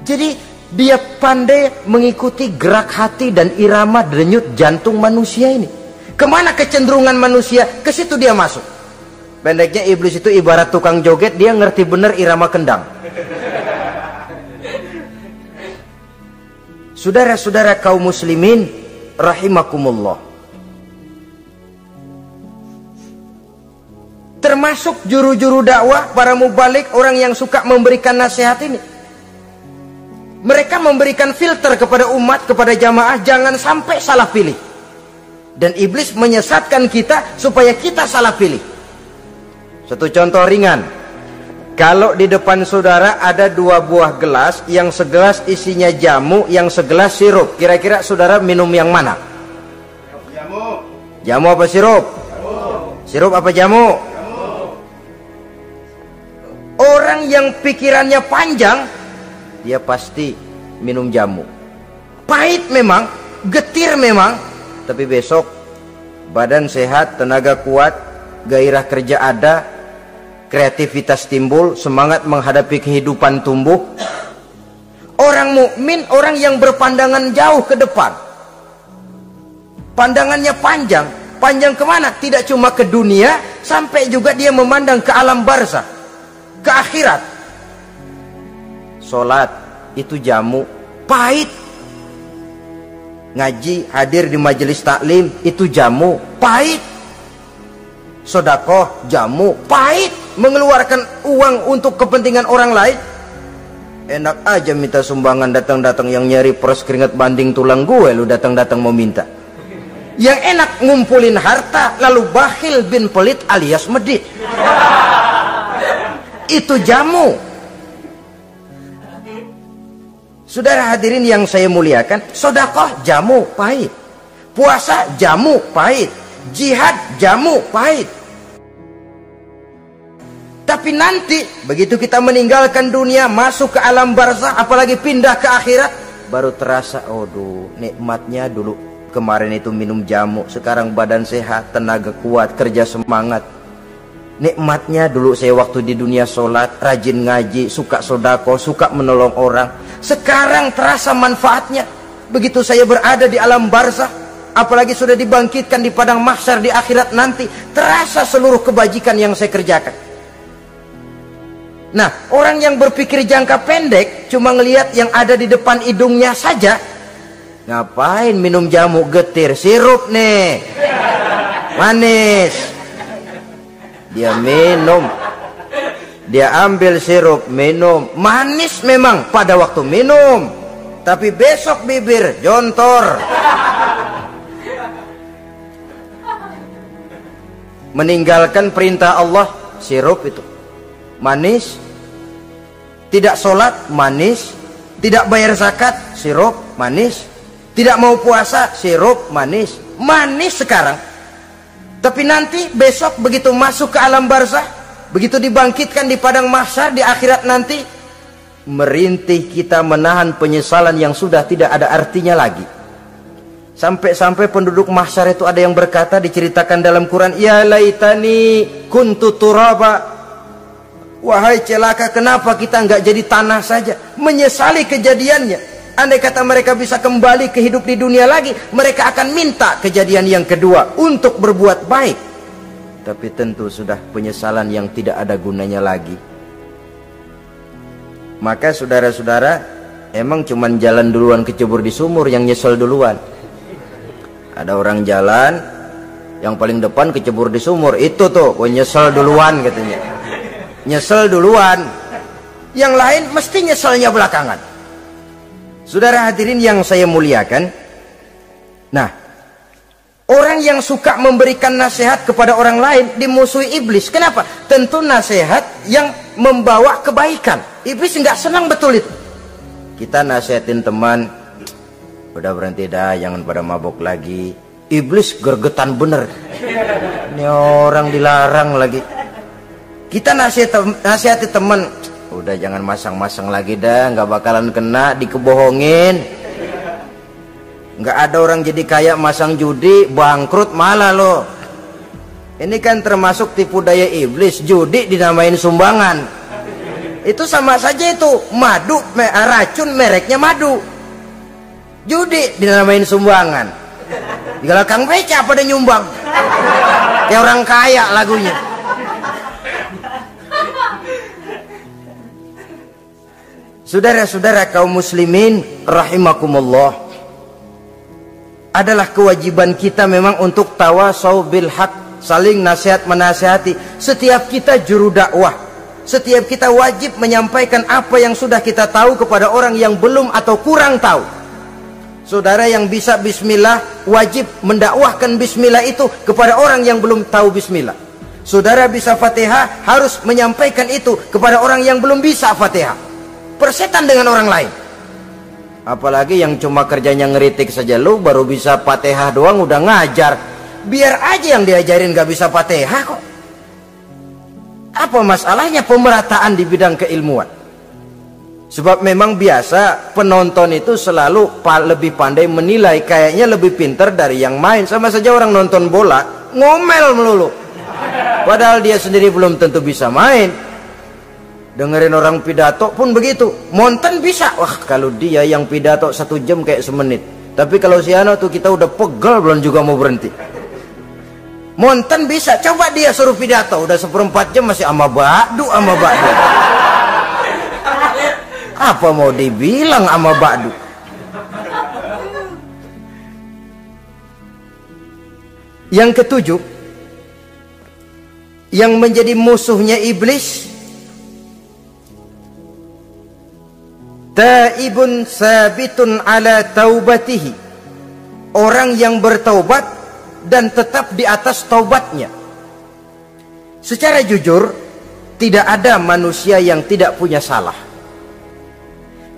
S1: Jadi dia pandai mengikuti gerak hati dan irama denyut jantung manusia ini. Kemana kecenderungan manusia, ke situ dia masuk. Pendeknya iblis itu ibarat tukang joget, dia ngerti bener irama kendang. Saudara-saudara kaum muslimin rahimakumullah. Termasuk juru-juru dakwah, para mubalik, orang yang suka memberikan nasihat ini. Mereka memberikan filter kepada umat, kepada jamaah, jangan sampai salah pilih. Dan iblis menyesatkan kita supaya kita salah pilih. Satu contoh ringan. Kalau di depan saudara ada 2 buah gelas, yang segelas isinya jamu, yang segelas sirup, kira-kira saudara minum yang mana?
S2: Jamu.
S1: Jamu apa sirup?
S2: Jamu.
S1: Sirup apa jamu?
S2: Jamu.
S1: Orang yang pikirannya panjang, dia pasti minum jamu. Pahit memang, getir memang, tapi besok badan sehat, tenaga kuat, gairah kerja ada, kreativitas timbul, semangat menghadapi kehidupan tumbuh. Orang mukmin, orang yang berpandangan jauh ke depan. Pandangannya panjang. Panjang kemana? Tidak cuma ke dunia, sampai juga dia memandang ke alam barzah, ke akhirat. Sholat itu jamu, pahit. Ngaji, hadir di majelis taklim, itu jamu, pahit. Sodakoh, jamu, pahit. Mengeluarkan uang untuk kepentingan orang lain, enak aja minta sumbangan, datang-datang yang nyari peres keringat banding tulang gue, lu datang-datang mau minta. Yang enak ngumpulin harta lalu bakhil bin pelit alias medit. Itu jamu. Saudara hadirin yang saya muliakan, sodakoh jamu, pahit. Puasa jamu, pahit. Jihad jamu, pahit. Tapi nanti begitu kita meninggalkan dunia, masuk ke alam barzah, apalagi pindah ke akhirat, baru terasa, aduh, nikmatnya dulu kemarin itu minum jamu, sekarang badan sehat, tenaga kuat, kerja semangat. Nikmatnya dulu saya waktu di dunia sholat, rajin ngaji, suka sodako, suka menolong orang. Sekarang terasa manfaatnya. Begitu saya berada di alam barzah, apalagi sudah dibangkitkan di padang mahsyar di akhirat nanti, terasa seluruh kebajikan yang saya kerjakan. Nah, orang yang berpikir jangka pendek, cuma ngelihat yang ada di depan hidungnya saja. Ngapain minum jamu getir, sirup nih, manis. Dia minum, dia ambil sirup, minum, manis memang pada waktu minum, tapi besok bibir jontor. Meninggalkan perintah Allah, sirup itu manis. Tidak sholat, manis. Tidak bayar zakat, sirup, manis. Tidak mau puasa, sirup, manis. Manis sekarang. Tapi nanti besok begitu masuk ke alam barzah, begitu dibangkitkan di padang mahsyar di akhirat nanti, merintih kita menahan penyesalan yang sudah tidak ada artinya lagi. Sampai-sampai penduduk mahsyar itu ada yang berkata, diceritakan dalam Quran, ya laitani kuntu turaba, wahai celaka, kenapa kita nggak jadi tanah saja. Menyesali kejadiannya. Andai kata mereka bisa kembali ke hidup di dunia lagi, mereka akan minta kejadian yang kedua untuk berbuat baik. Tapi tentu sudah penyesalan yang tidak ada gunanya lagi. Maka saudara-saudara, emang cuman jalan duluan kecebur di sumur yang nyesel duluan. Ada orang jalan, yang paling depan kecebur di sumur, itu tuh nyesel duluan katanya. Nyesel duluan. Yang lain mesti nyeselnya belakangan. Saudara hadirin yang saya muliakan, nah, orang yang suka memberikan nasihat kepada orang lain dimusuhi iblis. Kenapa? Tentu nasihat yang membawa kebaikan. Iblis nggak senang betul itu. Kita nasihatin teman, udah berhenti dah, jangan pada mabok lagi. Iblis gergetan bener. Ini orang dilarang lagi. Kita nasihati teman, udah jangan masang-masang lagi dah, nggak bakalan kena, dikebohongin. Nggak ada orang jadi kaya masang judi, bangkrut malah loh. Ini kan termasuk tipu daya iblis, judi dinamain sumbangan. Itu sama saja itu, madu, racun mereknya madu. Judi dinamain sumbangan. Kalau Kang Beca pada nyumbang. Kayak orang kaya lagunya. Saudara-saudara kaum muslimin rahimakumullah, adalah kewajiban kita memang untuk tawasau bil haq, saling nasihat menasihati. Setiap kita juru dakwah, setiap kita wajib menyampaikan apa yang sudah kita tahu kepada orang yang belum atau kurang tahu. Saudara yang bisa bismillah wajib mendakwahkan bismillah itu kepada orang yang belum tahu bismillah. Saudara bisa Fatihah harus menyampaikan itu kepada orang yang belum bisa Fatihah. Persetan dengan orang lain. Apalagi yang cuma kerjanya ngeritik saja, lu baru bisa Fatihah doang udah ngajar. Biar aja yang diajarin gak bisa Fatihah kok. Apa masalahnya pemerataan di bidang keilmuan? Sebab memang biasa penonton itu selalu lebih pandai menilai, kayaknya lebih pintar dari yang main. Sama saja orang nonton bola ngomel melulu, padahal dia sendiri belum tentu bisa main. Dengerin orang pidato pun begitu, monten bisa. Wah, kalau dia yang pidato 1 jam kayak semenit. Tapi kalau si Ano tuh kita udah pegel belum juga mau berhenti. Monten bisa, coba dia suruh pidato udah 1/4 jam masih ama ba'du. Apa mau dibilang ama ba'du? Yang ketujuh, yang menjadi musuhnya iblis, taibun sabitun ala taubatihi, orang yang bertaubat dan tetap di atas taubatnya. Secara jujur, tidak ada manusia yang tidak punya salah.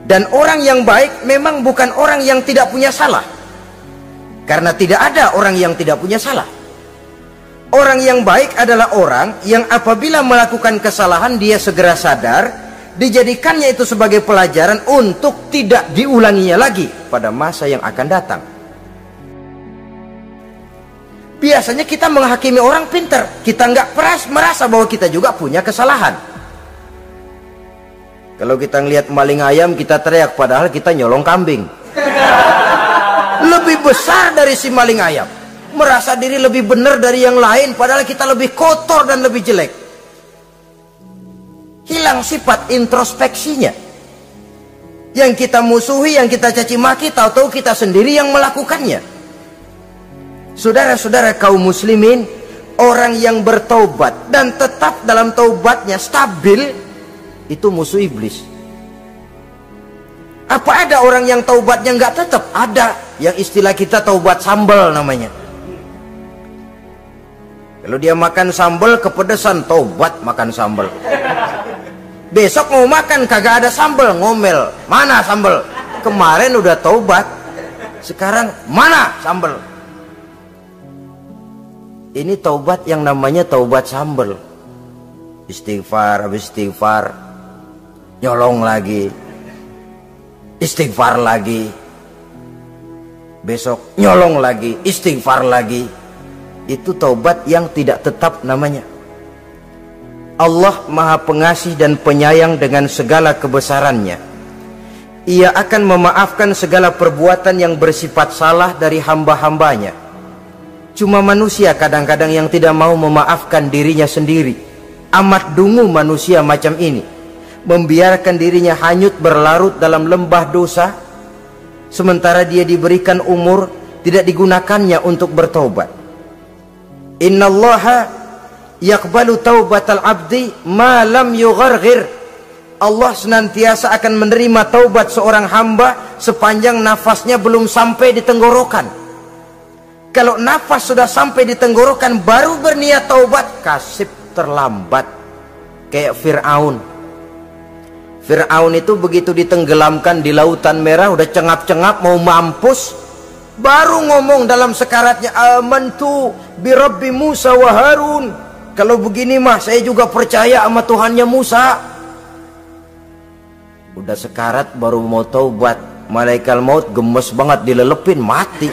S1: Dan orang yang baik memang bukan orang yang tidak punya salah, karena tidak ada orang yang tidak punya salah. Orang yang baik adalah orang yang apabila melakukan kesalahan dia segera sadar, dijadikannya itu sebagai pelajaran untuk tidak diulanginya lagi pada masa yang akan datang. Biasanya kita menghakimi orang pintar, kita nggak merasa bahwa kita juga punya kesalahan. Kalau kita ngelihat maling ayam kita teriak, padahal kita nyolong kambing. Lebih besar dari si maling ayam, merasa diri lebih benar dari yang lain, padahal kita lebih kotor dan lebih jelek. Hilang sifat introspeksinya. Yang kita musuhi, yang kita caci maki, tahu-tahu kita sendiri yang melakukannya. Saudara-saudara kaum muslimin, orang yang bertaubat dan tetap dalam taubatnya stabil, itu musuh iblis. Apa ada orang yang taubatnya nggak tetap? Ada. Yang istilah kita taubat sambal namanya. Kalau dia makan sambal kepedesan, taubat makan sambal.
S3: Besok mau makan kagak ada sambal, ngomel. Mana sambal? Kemarin udah taubat, sekarang mana sambal? Ini taubat yang namanya taubat sambal. Istighfar, habis istighfar nyolong lagi, istighfar lagi, besok nyolong lagi, istighfar lagi. Itu taubat yang tidak tetap namanya. Allah Maha Pengasih dan Penyayang dengan segala kebesarannya. Ia akan memaafkan segala perbuatan yang bersifat salah dari hamba-hambanya. Cuma manusia kadang-kadang yang tidak mau memaafkan dirinya sendiri. Amat dungu manusia macam ini, membiarkan dirinya hanyut berlarut dalam lembah dosa, sementara dia diberikan umur tidak digunakannya untuk bertaubat. Innallaha yaqbalu taubatal abdi ma lam yugharghir. Allah senantiasa akan menerima taubat seorang hamba sepanjang nafasnya belum sampai di tenggorokan. Kalau nafas sudah sampai di tenggorokan baru berniat taubat, kasib terlambat. Kayak Fir'aun. Fir'aun itu begitu ditenggelamkan di lautan merah, udah cengap-cengap mau mampus, baru ngomong dalam sekaratnya, amantu bi Rabbi Musa wa Harun. Kalau begini mah saya juga percaya sama Tuhannya Musa. Udah sekarat baru mau taubat, malaikat maut gemes banget, dilelepin, mati.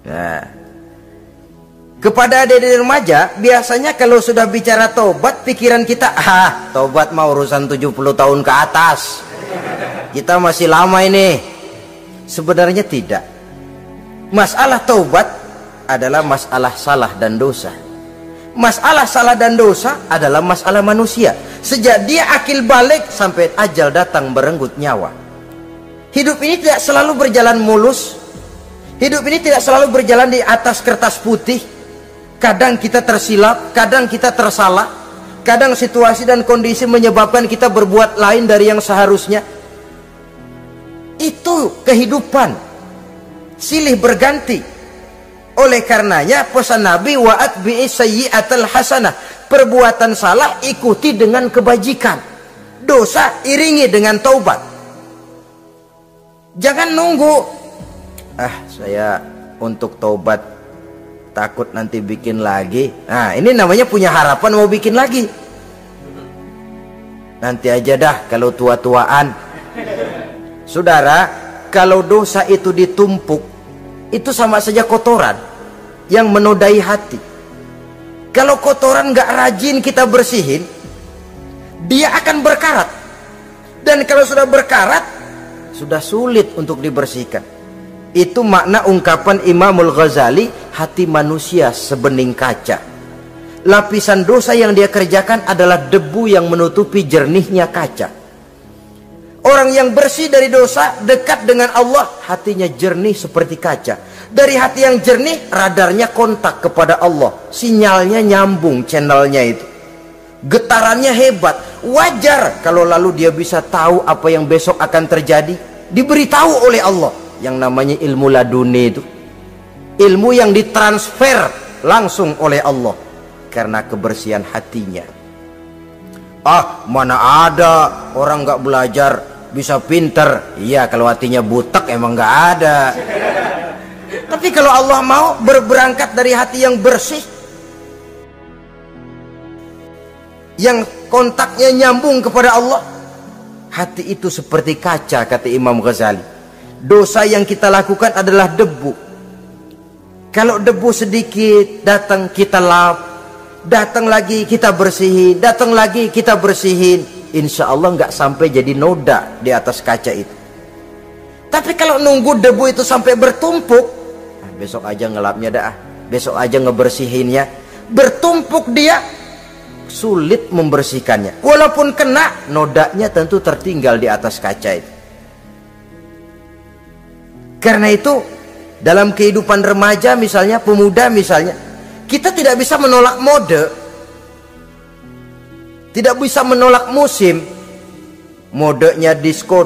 S3: Nah, kepada adik-adik remaja, biasanya kalau sudah bicara taubat, pikiran kita, taubat mau urusan 70 tahun ke atas, kita masih lama ini. Sebenarnya tidak. Masalah taubat adalah masalah salah dan dosa. Masalah salah dan dosa adalah masalah manusia. Sejak dia akil balik sampai ajal datang berenggut nyawa. Hidup ini tidak selalu berjalan mulus. Hidup ini tidak selalu berjalan di atas kertas putih. Kadang kita tersilap, kadang kita tersalah. Kadang situasi dan kondisi menyebabkan kita berbuat lain dari yang seharusnya. Itu kehidupan, silih berganti. Oleh karenanya pesan Nabi, wa'at bi'i sayyi'atal hasanah, perbuatan salah ikuti dengan kebajikan, dosa iringi dengan taubat. Jangan nunggu, saya untuk taubat takut nanti bikin lagi. Nah, ini namanya punya harapan mau bikin lagi. Nanti aja dah kalau tua-tuaan. Saudara, kalau dosa itu ditumpuk, itu sama saja kotoran yang menodai hati. Kalau kotoran gak rajin kita bersihin, dia akan berkarat. Dan kalau sudah berkarat, sudah sulit untuk dibersihkan. Itu makna ungkapan Imamul Ghazali, hati manusia sebening kaca. Lapisan dosa yang dia kerjakan adalah debu yang menutupi jernihnya kaca. Orang yang bersih dari dosa, dekat dengan Allah, hatinya jernih seperti kaca. Dari hati yang jernih, radarnya kontak kepada Allah. Sinyalnya nyambung, channelnya itu. Getarannya hebat. Wajar kalau lalu dia bisa tahu apa yang besok akan terjadi. Diberitahu oleh Allah. Yang namanya ilmu laduni itu. Ilmu yang ditransfer langsung oleh Allah. Karena kebersihan hatinya. Mana ada orang gak belajar bisa pinter. Iya, kalau hatinya butek emang gak ada. Tapi kalau Allah mau berberangkat dari hati yang bersih, yang kontaknya nyambung kepada Allah, hati itu seperti kaca, kata Imam Ghazali. Dosa yang kita lakukan adalah debu. Kalau debu sedikit datang kita lap, datang lagi kita bersihin, datang lagi kita bersihin, insya Allah nggak sampai jadi noda di atas kaca itu. Tapi kalau nunggu debu itu sampai bertumpuk, besok aja ngelapnya dah, besok aja ngebersihinnya, bertumpuk dia, sulit membersihkannya. Walaupun kena, nodanya tentu tertinggal di atas kaca itu. Karena itu dalam kehidupan remaja misalnya, pemuda misalnya, kita tidak bisa menolak mode, tidak bisa menolak musim. Modenya disco,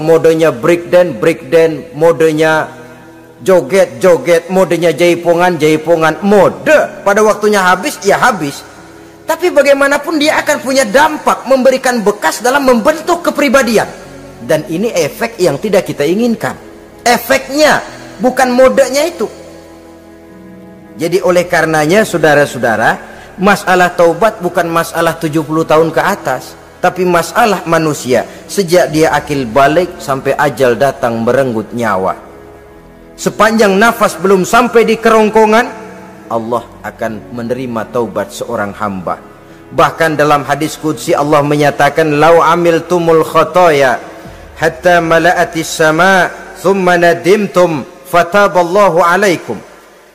S3: modenya breakdance, modenya Joget-joget, modenya jaipongan, mode. Pada waktunya habis, ya habis. Tapi bagaimanapun dia akan punya dampak, memberikan bekas dalam membentuk kepribadian. Dan ini efek yang tidak kita inginkan. Efeknya, bukan modenya itu. Jadi oleh karenanya saudara-saudara, masalah taubat bukan masalah 70 tahun ke atas, tapi masalah manusia sejak dia akil balik sampai ajal datang merenggut nyawa. Sepanjang nafas belum sampai di kerongkongan, Allah akan menerima taubat seorang hamba. Bahkan dalam hadis qudsi Allah menyatakan, "Lau amiltumul khotoya hatta mala'atis sama thumma nadimtum fataballahu alaikum."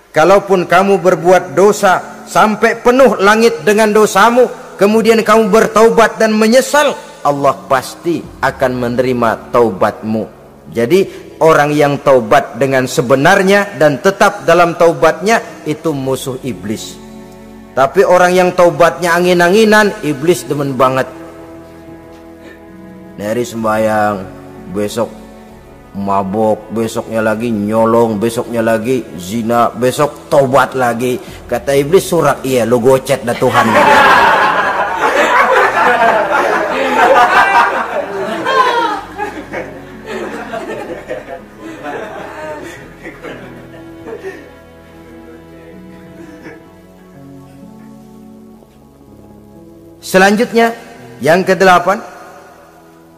S3: Kalaupun kamu berbuat dosa sampai penuh langit dengan dosamu, kemudian kamu bertaubat dan menyesal, Allah pasti akan menerima taubatmu. Jadi orang yang taubat dengan sebenarnya dan tetap dalam taubatnya itu musuh iblis. Tapi orang yang taubatnya angin-anginan, iblis demen banget. Dari sembahyang, besok mabok, besoknya lagi nyolong, besoknya lagi zina, besok taubat lagi. Kata iblis, surak, iya lu gocet dah Tuhan. Selanjutnya yang ke-8,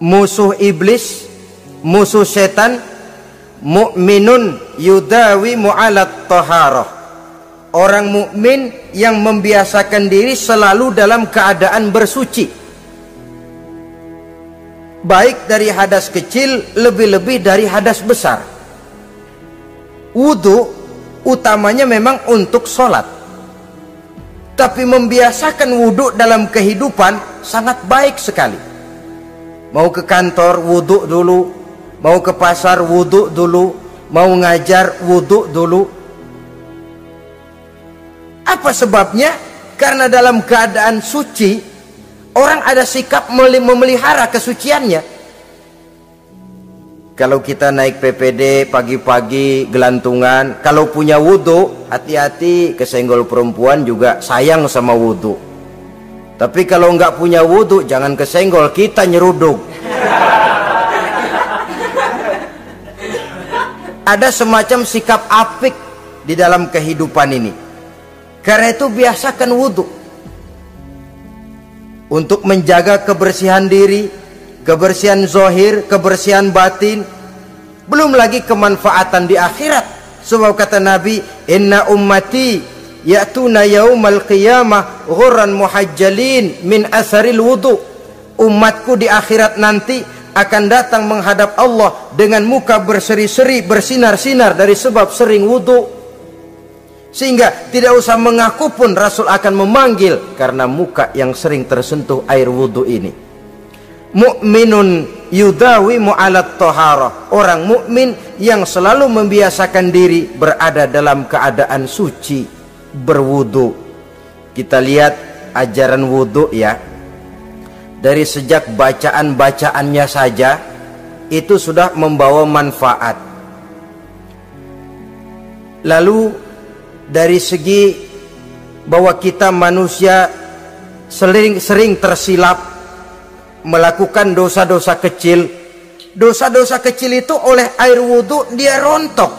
S3: musuh iblis, musuh setan, mukminun yudawi mu'alat taharah. Orang mukmin yang membiasakan diri selalu dalam keadaan bersuci, baik dari hadas kecil, lebih-lebih dari hadas besar. Wudu utamanya memang untuk sholat, tapi membiasakan wudhu dalam kehidupan sangat baik sekali. Mau ke kantor wudhu dulu, mau ke pasar wudhu dulu, mau ngajar wudhu dulu. Apa sebabnya? Karena dalam keadaan suci, orang ada sikap memelihara kesuciannya. Kalau kita naik PPD pagi-pagi gelantungan, kalau punya wudhu, hati-hati kesenggol perempuan juga sayang sama wudhu. Tapi kalau nggak punya wudhu, jangan kesenggol, kita nyeruduk. Ada semacam sikap apik di dalam kehidupan ini. Karena itu biasakan wudhu untuk menjaga kebersihan diri, kebersihan zahir, kebersihan batin, belum lagi kemanfaatan di akhirat. Sebab kata Nabi, "Inna ummati ya'tuna yaumal qiyamah ghurran muhajjalin min asharil wudu." Umatku di akhirat nanti akan datang menghadap Allah dengan muka berseri-seri, bersinar-sinar dari sebab sering wudu. Sehingga tidak usah mengaku pun Rasul akan memanggil karena muka yang sering tersentuh air wudu ini. Mukminun yudawi mu'alat taharah. Orang mukmin yang selalu membiasakan diri berada dalam keadaan suci, berwudu. Kita lihat ajaran wudu ya. Dari sejak bacaan-bacaannya saja itu sudah membawa manfaat. Lalu dari segi bahwa kita manusia sering tersilap melakukan dosa-dosa kecil. Dosa-dosa kecil itu oleh air wudhu dia rontok.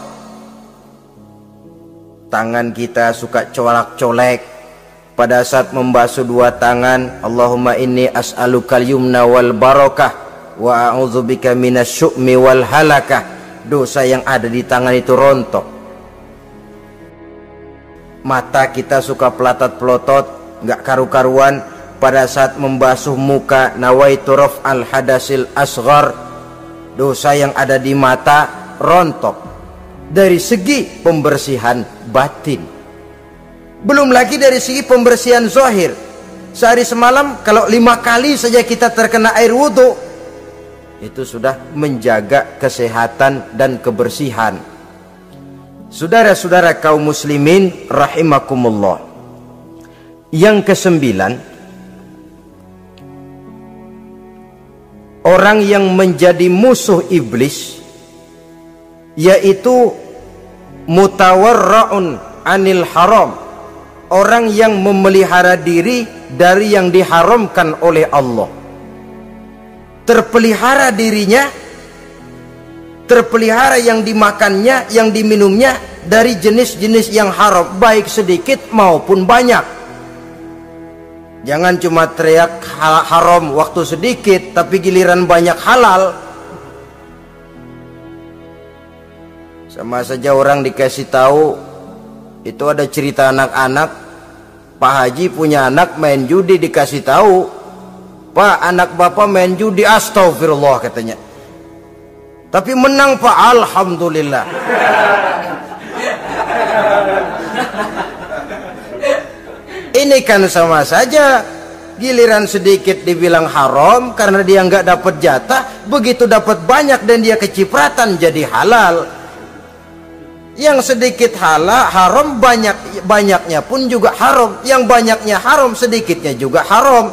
S3: Tangan kita suka colak-colek pada saat membasuh dua tangan. Allahumma inni as'alukal yumna wal barakah wa a'udzubika minasyu'mi wal halakah. Dosa yang ada di tangan itu rontok. Mata kita suka pelatat-pelotot, nggak karu-karuan pada saat membasuh muka. Nawaitu raf'al hadasil asghar. Dosa yang ada di mata rontok dari segi pembersihan batin. Belum lagi dari segi pembersihan zahir. Sehari semalam kalau 5 kali saja kita terkena air wudhu, itu sudah menjaga kesehatan dan kebersihan. Saudara-saudara kaum muslimin rahimakumullah. Yang ke-9, orang yang menjadi musuh iblis, yaitu mutawarra'un anil haram, orang yang memelihara diri dari yang diharamkan oleh Allah. Terpelihara dirinya, terpelihara yang dimakannya, yang diminumnya dari jenis-jenis yang haram, baik sedikit maupun banyak. Jangan cuma teriak haram waktu sedikit tapi giliran banyak halal. Sama saja orang dikasih tahu, itu ada cerita anak-anak, Pak Haji punya anak main judi, dikasih tahu, Pak, anak bapak main judi, astagfirullah katanya, tapi menang Pak, alhamdulillah. Ini kan sama saja, giliran sedikit dibilang haram karena dia nggak dapat jatah, begitu dapat banyak dan dia kecipratan jadi halal. Yang sedikit haram, banyaknya pun juga haram. Yang banyaknya haram, sedikitnya juga haram.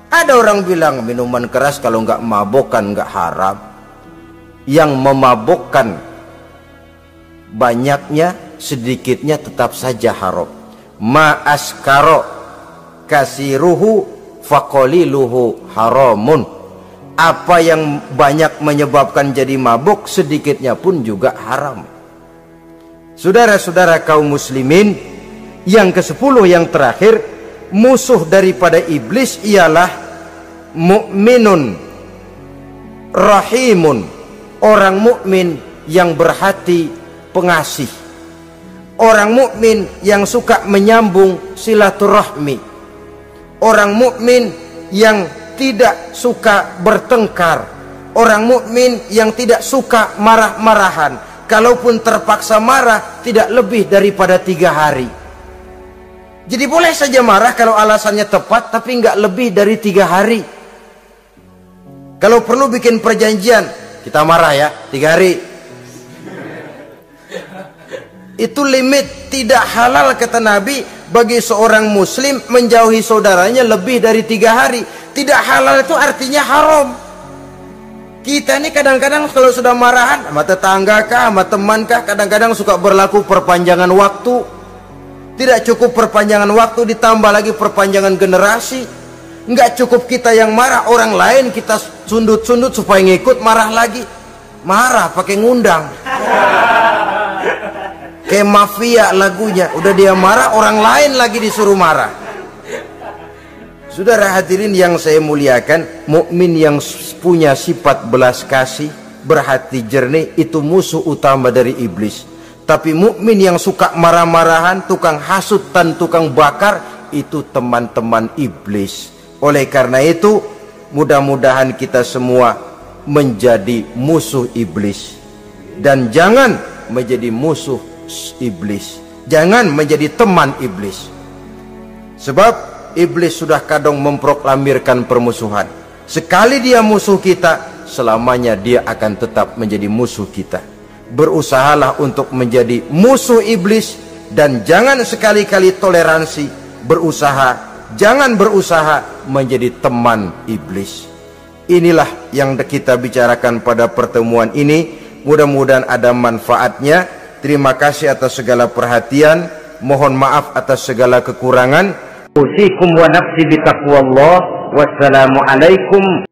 S3: Ada orang bilang minuman keras kalau nggak mabokkan nggak haram. Yang memabokkan banyaknya, sedikitnya tetap saja haram. Ma askaro kasiruhu faqaliluhu haramun. Apa yang banyak menyebabkan jadi mabuk, sedikitnya pun juga haram. Saudara-saudara kaum muslimin, yang ke-10 yang terakhir, musuh daripada iblis ialah mukminun rahimun, orang mukmin yang berhati pengasih, orang mukmin yang suka menyambung silaturahmi, orang mukmin yang tidak suka bertengkar, orang mukmin yang tidak suka marah-marahan. Kalaupun terpaksa marah, tidak lebih daripada 3 hari. Jadi boleh saja marah kalau alasannya tepat, tapi nggak lebih dari 3 hari. Kalau perlu bikin perjanjian, kita marah ya 3 hari. Itu limit. Tidak halal kata Nabi bagi seorang muslim menjauhi saudaranya lebih dari 3 hari. Tidak halal itu artinya haram. Kita ini kadang-kadang kalau sudah marahan sama tetangga kah, sama teman kah, kadang-kadang suka berlaku perpanjangan waktu. Tidak cukup perpanjangan waktu, ditambah lagi perpanjangan generasi. Nggak cukup kita yang marah, orang lain kita sundut-sundut supaya ngikut marah lagi. Marah pakai ngundang. Kayak mafia lagunya, udah dia marah, orang lain lagi disuruh marah. Saudara hadirin yang saya muliakan, mukmin yang punya sifat belas kasih, berhati jernih, itu musuh utama dari iblis. Tapi mukmin yang suka marah-marahan, tukang hasut dan tukang bakar, itu teman-teman iblis. Oleh karena itu, mudah-mudahan kita semua menjadi musuh iblis, dan jangan menjadi musuh iblis, jangan menjadi teman iblis. Sebab iblis sudah kadang memproklamirkan permusuhan. Sekali dia musuh kita, selamanya dia akan tetap menjadi musuh kita. Berusahalah untuk menjadi musuh iblis, dan jangan sekali-kali toleransi. Jangan berusaha menjadi teman iblis. Inilah yang kita bicarakan pada pertemuan ini. Mudah-mudahan ada manfaatnya. Terima kasih atas segala perhatian. Mohon maaf atas segala kekurangan. Usikum wa nafsi bitaqwallah. Wassalamualaikum